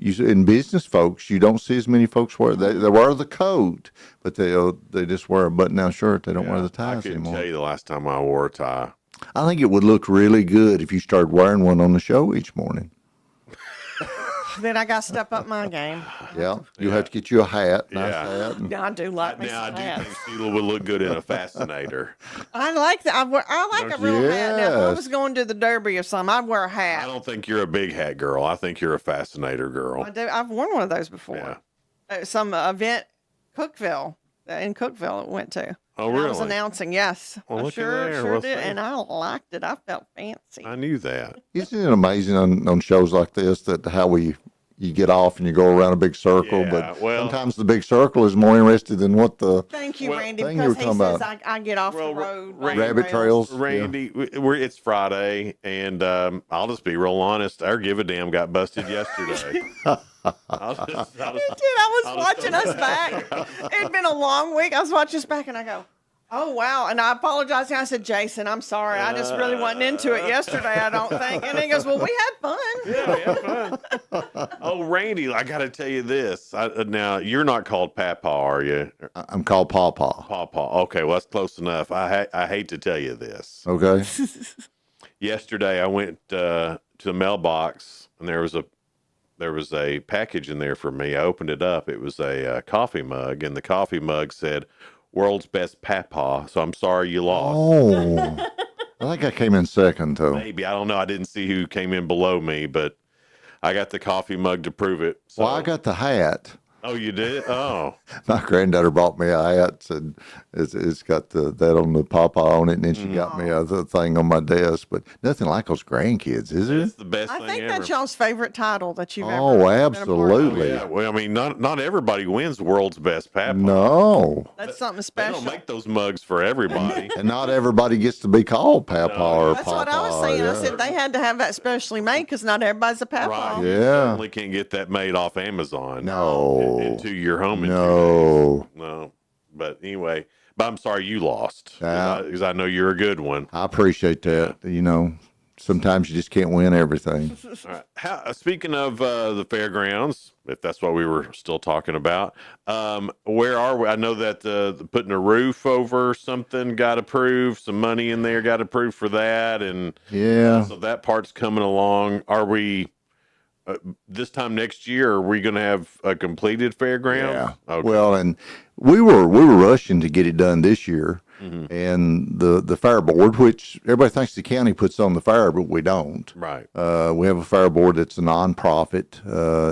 In business folks, you don't see as many folks wear they wear the coat, but they just wear a button-down shirt. They don't wear the ties I couldn't anymore. tell you the last time I wore a tie. I think it would look really good if you started wearing one on the show each morning. Then I got to step up my game. Yeah, you'll have to get you a hat, nice hat. Yeah, I do like me Now, I some do hats. think Sheila would look good in a fascinator. I like that. I like a real hat. Now, if I Yes. was going to the Derby or something, I'd wear a hat. I don't think you're a big hat girl. I think you're a fascinator girl. I do. I've worn one of those before. Some event, Cookeville, in Cookeville, it went to. Oh, And I was really? announcing, yes. Well, I look at sure there. Well, did. see. And I liked it. I felt fancy. I knew that. Isn't it amazing on shows like this that how you get off and you go around a big circle, Yeah, but well- sometimes the big circle is more interested than what the Thank you, Randy, thing you were because he talking says about. I get off the road. Rabbit trails. Randy, it's Friday, and I'll just be real honest. Our Give a Damn got busted yesterday. I was watching us back. It'd been a long week. I was watching us back, and I go, "Oh wow!" And I apologized. And I said, "Jason, I'm sorry. I just really wasn't into it yesterday. I don't think." And he goes, "Well, we had fun." Yeah, we had fun. Oh, Randy, I got to tell you this. Now, you're not called Papa, are you? I'm called Pawpaw. Pawpaw. Okay, well, that's close enough. I hate to tell you this. Okay. Yesterday, I went to the mailbox, and there was a package in there for me. I opened it up. It was a coffee mug, and the coffee mug said, "World's Best Papa." So I'm sorry you lost. Oh, I think I came in second too. Maybe. I don't know. I didn't see who came in below me, but I got the coffee mug to prove it. So. Well, I got the hat. Oh, you did? Oh. My granddaughter bought me a hat, and it's got that on the pawpaw on it, and then she got me a thing on my desk. But nothing like those grandkids, is it? It's the best I thing think ever. that's y'all's favorite title that you've ever. Oh, been a part of. absolutely. Yeah, well, I mean, not everybody wins World's Best Papa. No. That's something They special. don't make those mugs for everybody. And not everybody gets to be called Papa or That's Papa. what I was saying. Yeah. I said they had to have that specially made because not everybody's a papa. Right. Yeah. You certainly can't get that made off Amazon. No. Into your home. in 2 No. days. No. But anyway, but I'm sorry you lost Yeah. because I know you're a good one. I appreciate that. You know, sometimes you just can't win everything. All right. Speaking of the fairgrounds, if that's what we were still talking about, where are we? I know that putting a roof over something got approved, some money in there got approved for that, and Yeah. so that part's coming along. Are we this time next year? Are we going to have a completed fairground? Yeah. Okay. Well, and we were rushing to get it done this year, Mm-hmm. and the fire board, which everybody thinks the county puts on the fire, but we don't. Right. We have a fire board that's a nonprofit,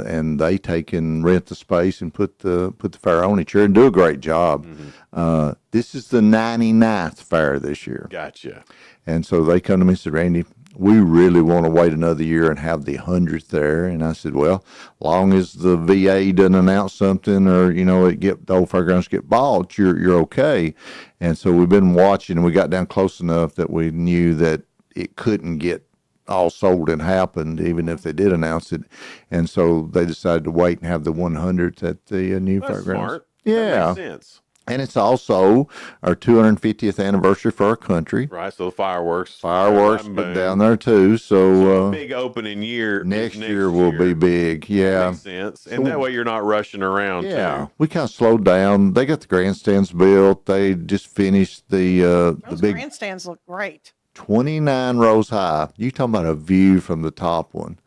and they take and rent the space and put the fire on each year and do a great job. Mm-hmm. This is the 99th fire this year. Gotcha. And so they come to me and said, "Randy, we really want to wait another year and have the 100th there." And I said, "Well, long as the VA doesn't announce something or, the old fairgrounds get bought, you're okay." And so we've been watching, and we got down close enough that we knew that it couldn't get all sold and happened, even if they did announce it. And so they decided to wait and have the 100th at the new That's fairgrounds. smart. Yeah. That makes sense. And it's also our 250th anniversary for our country. Right. So the fireworks. Fireworks Boom. put down there too. So, A big opening year. next year will be big. Yeah. Makes sense. And that way you're not rushing around. Yeah, Too. we kind of slowed down. They got the grandstands built. They just finished the Those big grandstands look great. 29 rows high. You talking about a view from the top one?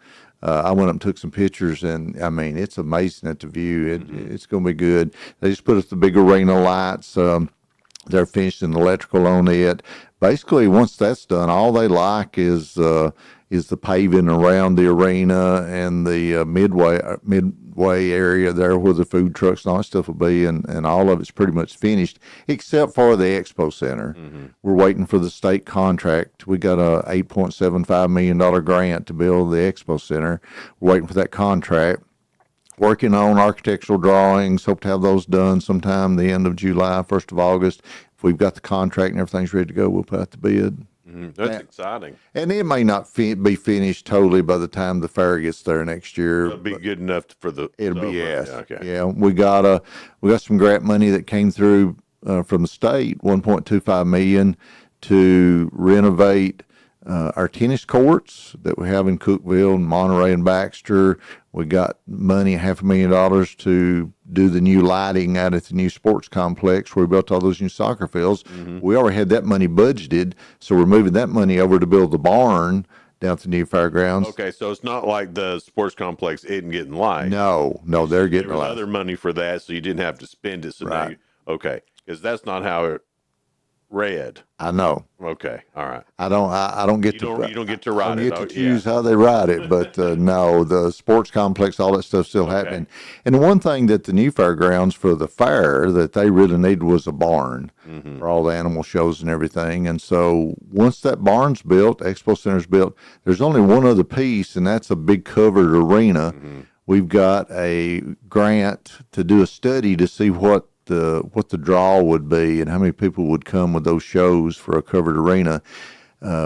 I went up and took some pictures, and I mean, it's amazing at the view. It's going to be good. They just put up the big arena lights. They're finishing electrical on it. Basically, once that's done, all they like is the paving around the arena and the way area there where the food trucks and all that stuff will be, and all of it's pretty much finished except for the expo center. We're waiting for the state contract. We got a $8.75 million grant to build the expo center. We're waiting for that contract. Working on architectural drawings, hope to have those done sometime the end of July, 1st of August. If we've got the contract and everything's ready to go, we'll put out the bid. That's exciting. And it may not be finished totally by the time the fair gets there next year. It'll be good enough for the. It'll be, yes. Yeah, okay. Yeah, we got some grant money that came through from the state, $1.25 million, to renovate our tennis courts that we have in Cookeville and Monterey and Baxter. We got money, $500,000, to do the new lighting out at the new sports complex where we built all those new soccer fields. We already had that money budgeted, so we're moving that money over to build the barn down at the new fairgrounds. Okay, so it's not like the sports complex isn't getting light. No, they're getting there was light. other money for that, so you didn't have to spend it. So now Right. okay, because that's not how it read. I know. Okay, all right. I don't get You to. don't get to I write don't it. get Oh, to choose how they write it, but no, the sports complex, all that stuff's still happening. And the one thing that the new fairgrounds for the fair that they really needed was a barn for all the animal shows and everything. And so once that barn's built, Expo Center's built, there's only one other piece, and that's a big covered arena. We've got a grant to do a study to see what the draw would be and how many people would come with those shows for a covered arena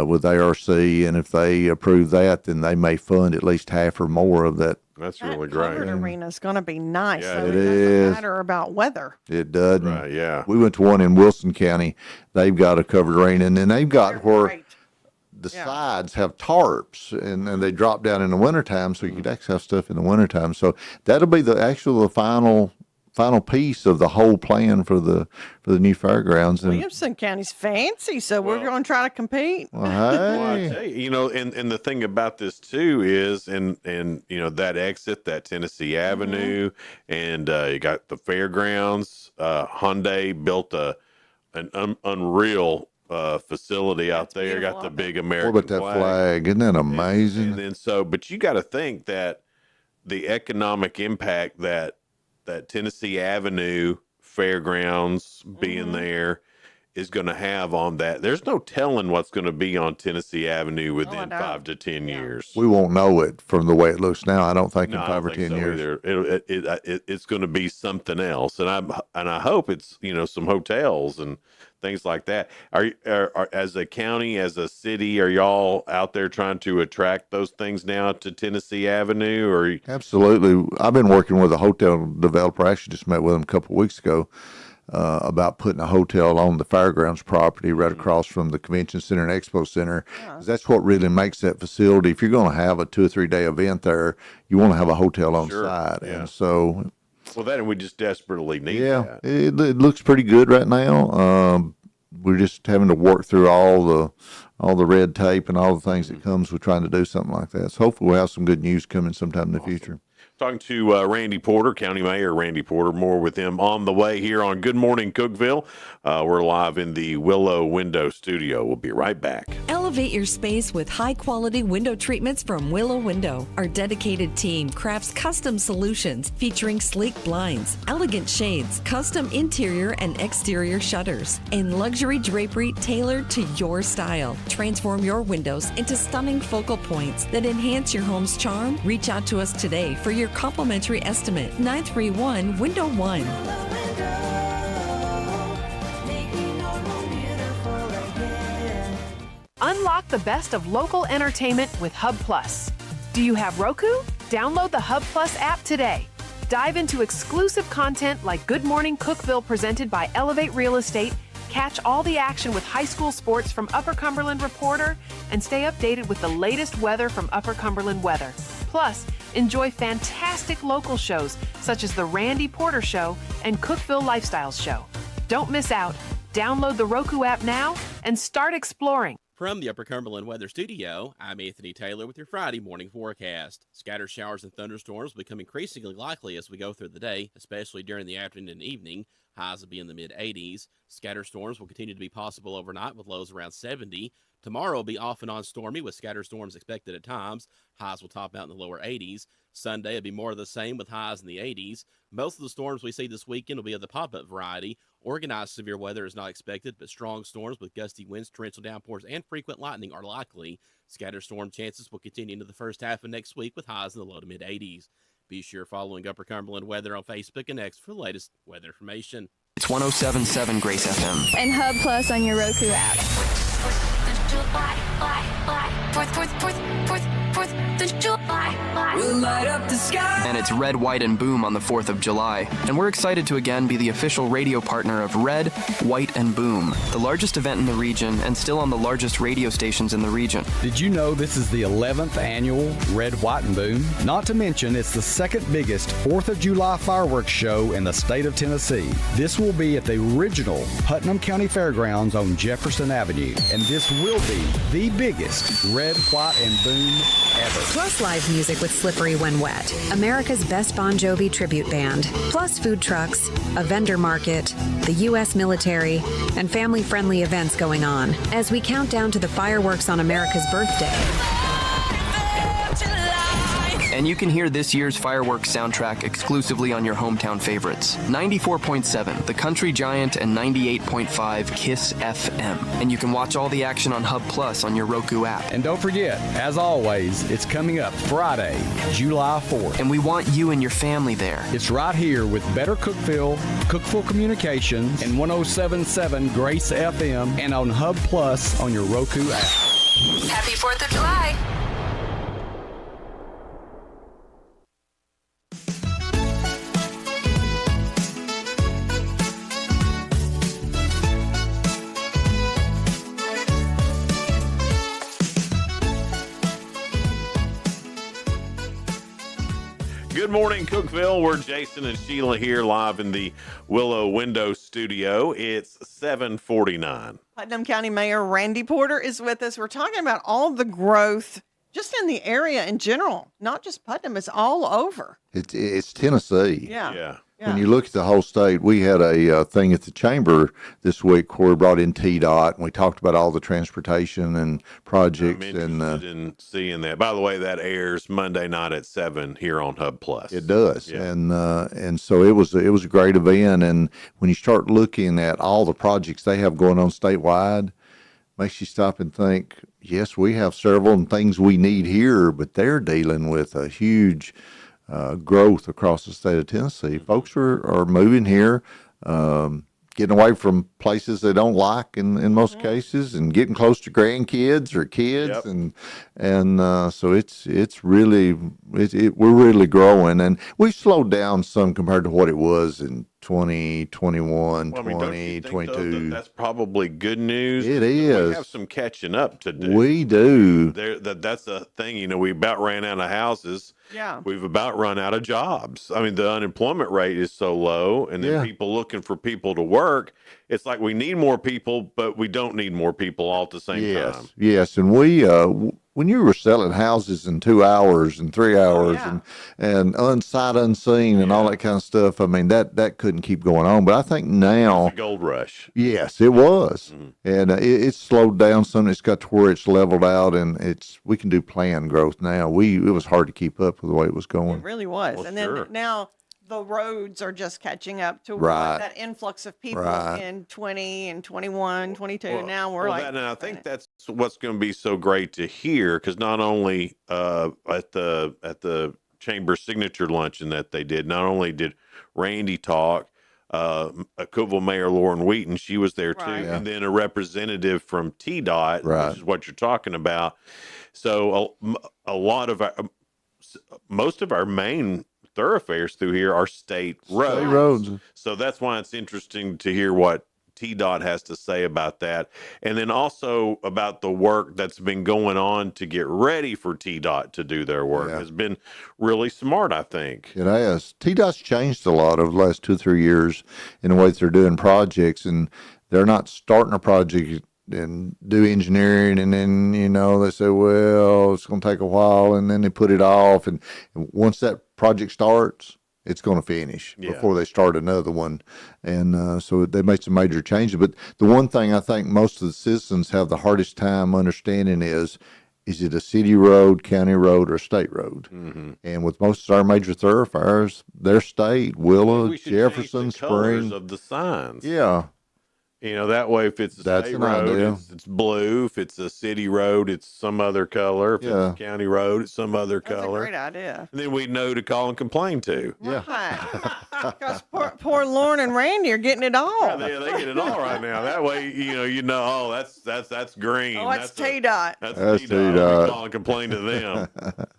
with ARC, and if they approve that, then they may fund at least half or more of that. That's That really great. covered arena is going to be nice. Yeah, so it doesn't is. matter about weather. It doesn't. Right, yeah. We went to one in Wilson County. They've got a covered arena, and then they've got where the sides have tarps, and they drop down in the wintertime, so you could actually have stuff in the wintertime. So that'll be the final piece of the whole plan for the new fairgrounds. And Williamson County's fancy, so we're going to try to compete. well, Well, I hey, tell you, and the thing about this too is, and that exit, that Tennessee Avenue, and you got the fairgrounds. Hyundai built an unreal facility out there. Got the big American what about that flag? Isn't that amazing? And then but you got to think that the economic impact that Tennessee Avenue fairgrounds being there is going to have on that. There's no telling what's going to be on Tennessee Avenue within 5 to 10 years. We won't know it from the way it looks now. I don't think in I 5 don't or think 10 so years. either. It's going to be something else, and I hope it's some hotels and things like that. Are as a county, as a city, are y'all out there trying to attract those things now to Tennessee Avenue? Or Absolutely. I've been working with a hotel developer. I actually just met with him a couple of weeks ago about putting a hotel on the fairgrounds property right across from the convention center and expo center. 'Cause that's what really makes that facility. If you're going to have a 2 or 3 day event there, you want to have a hotel on site. Yeah. And so, well, that and we just desperately need yeah, that. it looks pretty good right now. We're just having to work through all the red tape and all the things that comes with trying to do something like that. So hopefully we'll have some good news coming sometime in the future. Talking to Randy Porter, County Mayor Randy Porter. More with him on the way here on Good Morning Cookeville. We're live in the Willow Window Studio. We'll be right back. Elevate your space with high-quality window treatments from Willow Window. Our dedicated team crafts custom solutions featuring sleek blinds, elegant shades, custom interior and exterior shutters, and luxury drapery tailored to your style. Transform your windows into stunning focal points that enhance your home's charm. Reach out to us today for your complimentary estimate. 931 Window 1. Unlock the best of local entertainment with Hub Plus. Do you have Roku? Download the Hub Plus app today. Dive into exclusive content like Good Morning Cookeville presented by Elevate Real Estate. Catch all the action with high school sports from Upper Cumberland Reporter and stay updated with the latest weather from Upper Cumberland Weather. Plus, enjoy fantastic local shows such as The Randy Porter Show and Cookeville Lifestyles Show. Don't miss out. Download the Roku app now and start exploring. From the Upper Cumberland Weather Studio, I'm Anthony Taylor with your Friday morning forecast. Scattered showers and thunderstorms will become increasingly likely as we go through the day, especially during the afternoon and evening. Highs will be in the mid-80s. Scattered storms will continue to be possible overnight with lows around 70. Tomorrow will be off and on stormy with scattered storms expected at times. Highs will top out in the lower 80s. Sunday will be more of the same with highs in the 80s. Most of the storms we see this weekend will be of the pop-up variety. Organized severe weather is not expected, but strong storms with gusty winds, torrential downpours, and frequent lightning are likely. Scattered storm chances will continue into the first half of next week with highs in the low to mid-80s. Be sure following Upper Cumberland Weather on Facebook and X for the latest weather information. It's 107.7 Grace FM. And Hub Plus on your Roku app. We'll light up the sky. And it's Red, White, and Boom on the 4th of July. And we're excited to again be the official radio partner of Red, White, and Boom, the largest event in the region and still on the largest radio stations in the region. Did you know this is the 11th annual Red, White, and Boom? Not to mention it's the second biggest 4th of July fireworks show in the state of Tennessee. This will be at the original Putnam County Fairgrounds on Jefferson Avenue. And this will be the biggest Red, White, and Boom ever. Plus live music with Slippery When Wet, America's best Bon Jovi tribute band. Plus food trucks, a vendor market, the U.S. military, and family-friendly events going on as we count down to the fireworks on America's birthday. And you can hear this year's fireworks soundtrack exclusively on your hometown favorites. 94.7, The Country Giant, and 98.5, KISS FM. And you can watch all the action on Hub Plus on your Roku app. And don't forget, as always, it's coming up Friday, July 4th. And we want you and your family there. It's right here with Better Cookeville, Cookeville Communications, and 107.7 Grace FM, and on Hub Plus on your Roku app. Happy 4th of July! Good morning, Cookeville. We're Jason and Sheila here live in the Willow Window Studio. It's 7:49. Putnam County Mayor Randy Porter is with us. We're talking about all the growth just in the area in general, not just Putnam, it's all over. It's Tennessee. Yeah. When you look at the whole state, we had a thing at the chamber this week where we brought in TDOT and we talked about all the transportation and projects. I'm interested in seeing that. By the way, that airs Monday night at 7 here on Hub Plus. It does, Yeah. and so it was a great event. And when you start looking at all the projects they have going on statewide, makes you stop and think. Yes, we have several things we need here, but they're dealing with a huge growth across the state of Tennessee. Folks are moving here, getting away from places they don't like in most cases, and getting close to grandkids or kids, and so it's really we're really growing, and we've slowed down some compared to what it was in 2021, Well, I mean, don't you think, though, 2022. that's probably good news. It We is. have some catching up to do. We do. That's a thing. We about ran out of houses. Yeah. We've about run out of jobs. I mean, the unemployment rate is so low, and then Yeah. people looking for people to work. It's like we need more people, but we don't need more people all at the same time. Yes, and we when you were selling houses in 2 hours and 3 hours and unsight unseen and all that kind of stuff, I mean that couldn't keep going on. But I think now, The gold rush. yes, it was, and it's slowed down some. It's got to where it's leveled out, and we can do planned growth now. It was hard to keep up with the way it was going. It really was. Well, and sure. then now the roads are just catching up to Right. what that influx of people Right. in 20 and 21, 22. Now we're Well, like, and I think that's what's going to be so great to hear, because not only at the chamber signature luncheon that they did, not only did Randy talk, Cookeville Mayor Lauren Wheaton, she was there too, Right. Yeah. and then a representative from TDOT, Right. which is what you're talking about. So a lot of most of our main thoroughfares through here are state roads. So that's why it's interesting to hear what TDOT has to say about that. And then also about the work that's been going on to get ready for TDOT to do their work has been really smart, I think. It has. TDOT's changed a lot over the last 2 or 3 years in the way that they're doing projects, and they're not starting a project and do engineering, and then they say, well, it's going to take a while, and then they put it off, and once that project starts, it's going to finish before they start another one. And so they made some major changes. But the one thing I think most of the citizens have the hardest time understanding is it a city road, county road, or state road? Mm-hmm. And with most of our major thoroughfares, they're state, Willow, Jefferson, Spring. Of the signs. Yeah. That way, if it's a state road, it's blue. If it's a city road, it's some other color. If it's a county road, it's some other color. That's a great idea. And then we know to call and complain to. Yeah. Because poor Lauren and Randy are getting it all. Yeah, they get it all right now. That way, oh, that's green. Oh, that's T-Dot. That's T-Dot. Call and complain to them.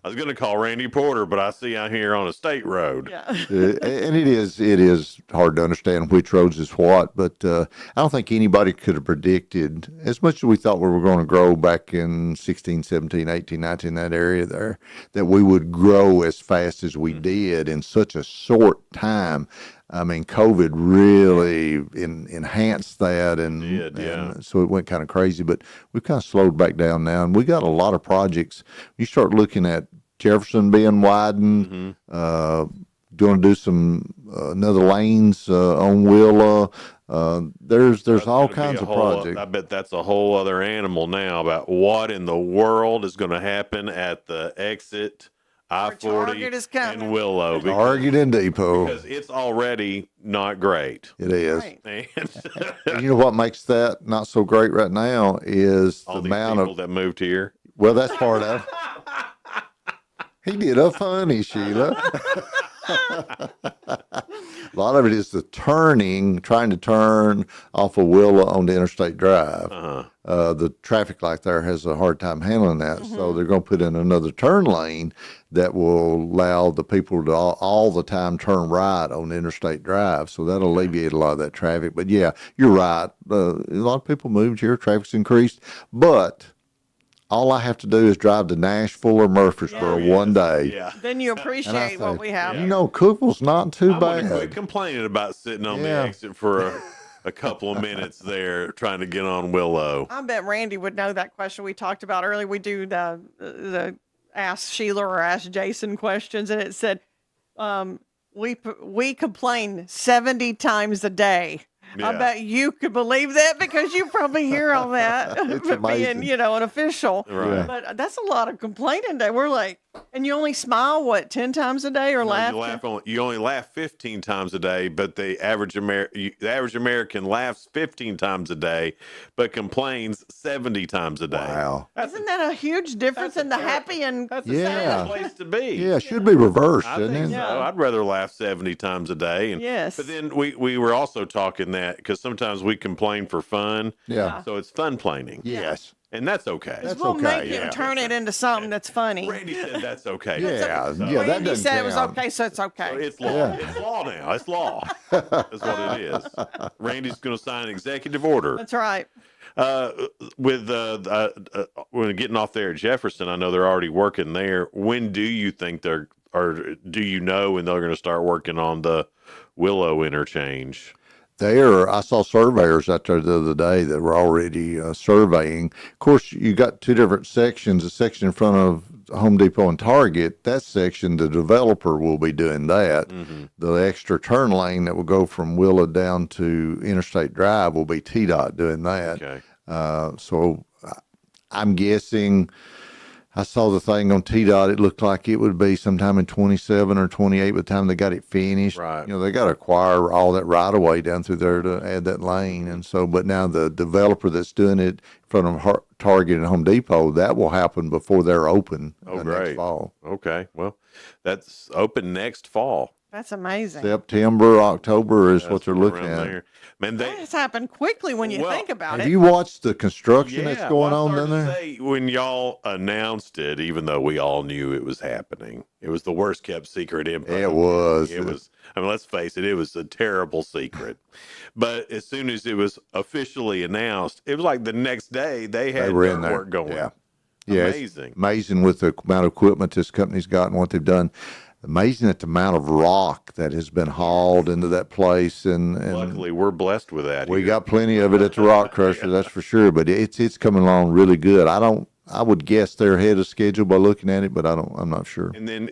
I was going to call Randy Porter, but I see out here on a state road. Yeah. And it is hard to understand which roads is what, but I don't think anybody could have predicted, as much as we thought we were going to grow back in 16, 17, 18, 19, that area there, that we would grow as fast as we did in such a short time. I mean, COVID really enhanced that, and so it went kind of crazy. But we've kind of slowed back down now, and we got a lot of projects. You start looking at Jefferson being widened, going to do some another lanes on Willow. There's all kinds of projects. I bet that's a whole other animal now about what in the world is going to happen at the exit I-40 and Willow. Target and Depot. Because it's already not great. It is. Right. And you know what makes that not so great right now is all the these amount people of that moved here. Well, that's part of it. He did a funny, Sheila. A lot of it is the trying to turn off of Willow onto Interstate Drive. The traffic light there has a hard time handling that, so they're going to put in another turn lane that will allow the people to all the time turn right on Interstate Drive, so that'll alleviate a lot of that traffic. But yeah, you're right. A lot of people moved here, traffic's increased, but all I have to do is drive to Nashville or Murfreesboro one day. Yeah. Then you appreciate what we have. Cookeville's not too bad. I quit complaining about sitting on the exit for a couple of minutes there trying to get on Willow. I bet Randy would know that question we talked about earlier. We do the Ask Sheila or Ask Jason questions, and it said we complain 70 times a day. Yeah. I bet you could believe that because you probably hear all that being, an official. Right. But that's a lot of complaining day. We're like, and you only smile, 10 times a day or laugh? You only laugh 15 times a day, but the average American laughs 15 times a day, but complains 70 times a day. Wow. Isn't that a huge difference in the happy and that's a sad place to be. Yeah, it should be reversed, I shouldn't think it? so. I'd rather laugh 70 times a day. Yes. But then we were also talking that because sometimes we complain for fun. Yeah. So it's fun complaining. Yes. And that's okay. We'll make it and turn it into something that's funny. Randy said that's okay. Yeah, so, that Randy doesn't said it was count. okay, so it's okay. So it's law. Yeah. It's law now. It's law. That's what it is. Randy's going to sign an executive order. That's right. With when getting off there at Jefferson, I know they're already working there. When do you think do you know when they're going to start working on the Willow interchange? I saw surveyors out there the other day that were already surveying. Of course, you got two different sections. A section in front of Home Depot and Target, that section, the developer will be doing that. Mm-hmm. The extra turn lane that will go from Willow down to Interstate Drive will be T-Dot doing that. Okay. So I'm guessing, I saw the thing on T-Dot, it looked like it would be sometime in 27 or 28 by the time they got it finished. Right. They got to acquire all that right-of-way down through there to add that lane. And so, but now the developer that's doing it in front of Target and Home Depot, that will happen before they're open next fall. Okay. Well, that's open next fall. That's amazing. September, October is what they're looking at. There. Man, it's happened quickly when you think about it. Have you watched the construction that's going on down there? When y'all announced it, even though we all knew it was happening, it was the worst kept secret in Putnam. It was. It was. I mean, let's face it, it was a terrible secret. But as soon as it was officially announced, it was like the next day they had work going. Yeah. Amazing. It's amazing with the amount of equipment this company's got and what they've done. amazing at the amount of rock that has been hauled into that place. And luckily, we're blessed with that. We got plenty of it at the Rock Crusher, that's for sure. But it's coming along really good. I would guess they're ahead of schedule by looking at it, but I'm not sure. And then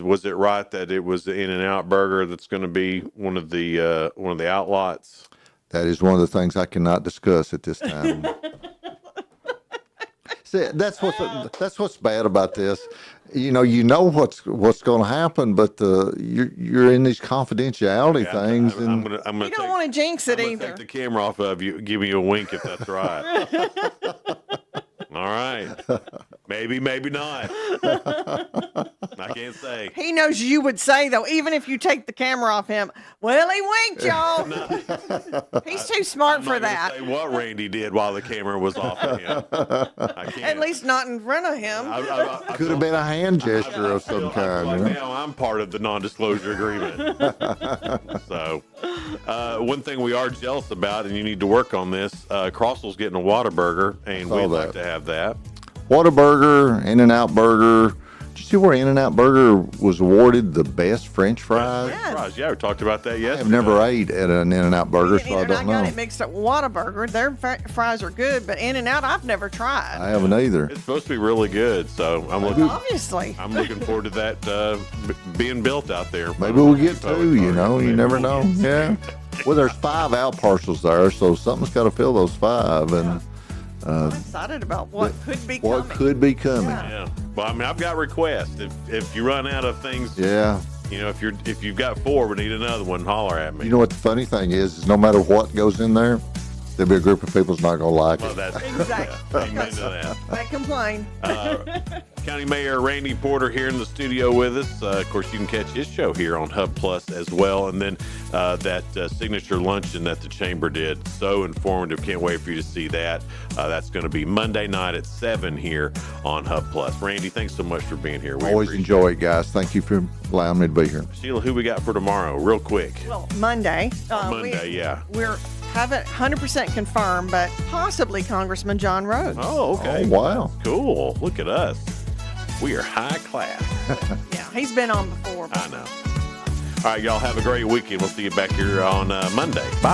was it right that it was the In-N-Out burger that's going to be one of the outlots? That is one of the things I cannot discuss at this time. See, that's what's bad about this. You know what's going to happen, but you're in these confidentiality things, and you don't want to jinx it either. Take the camera off of you. Give me a wink if that's right. All right. Maybe not. I can't say. He knows you would say, though, even if you take the camera off him, well, he winked, y'all. He's too smart for that. Say what Randy did while the camera was off of him. I can't. At least not in front of him. I could have been a hand gesture of some kind. Like now I'm part of the non-disclosure agreement. So, one thing we are jealous about, and you need to work on this, Crossell's getting a Whataburger, and we'd like to have that. Whataburger, In-N-Out Burger. Did you see where In-N-Out Burger was awarded the best French fries? Yeah, we talked about that yesterday. I've never ate at an In-N-Out Burger, so I don't know. I got it mixed up with Whataburger. Their fries are good, but In-N-Out I've never tried. I haven't either. It's supposed to be really good, so I'm looking forward to that being built out there. Maybe we'll get two, you never know. Yeah. Well, there's 5 out parcels there, so something's got to fill those 5. And I'm excited about what could be coming. Yeah. Well, I mean, I've got requests. If you run out of things, if you've got 4 but need another one, holler at me. You know what the funny thing is no matter what goes in there, there'll be a group of people that's not going to like it. That's exactly. Amen to that. I complain. County Mayor Randy Porter here in the studio with us. Of course, you can catch his show here on Hub Plus as well. And then that signature luncheon that the Chamber did. So informative. Can't wait for you to see that. That's going to be Monday night at 7 here on Hub Plus. Randy, thanks so much for being here. We always enjoy it, guys. Thank you for allowing me to be here. Sheila, who we got for tomorrow? Real quick. Well, Monday. We're haven't 100% confirmed, but possibly Congressman John Rhodes. Oh, okay. Oh, wow. Cool. Look at us. We are high class. Yeah, he's been on before. I know. All right, y'all have a great weekend. We'll see you back here on Monday. Bye.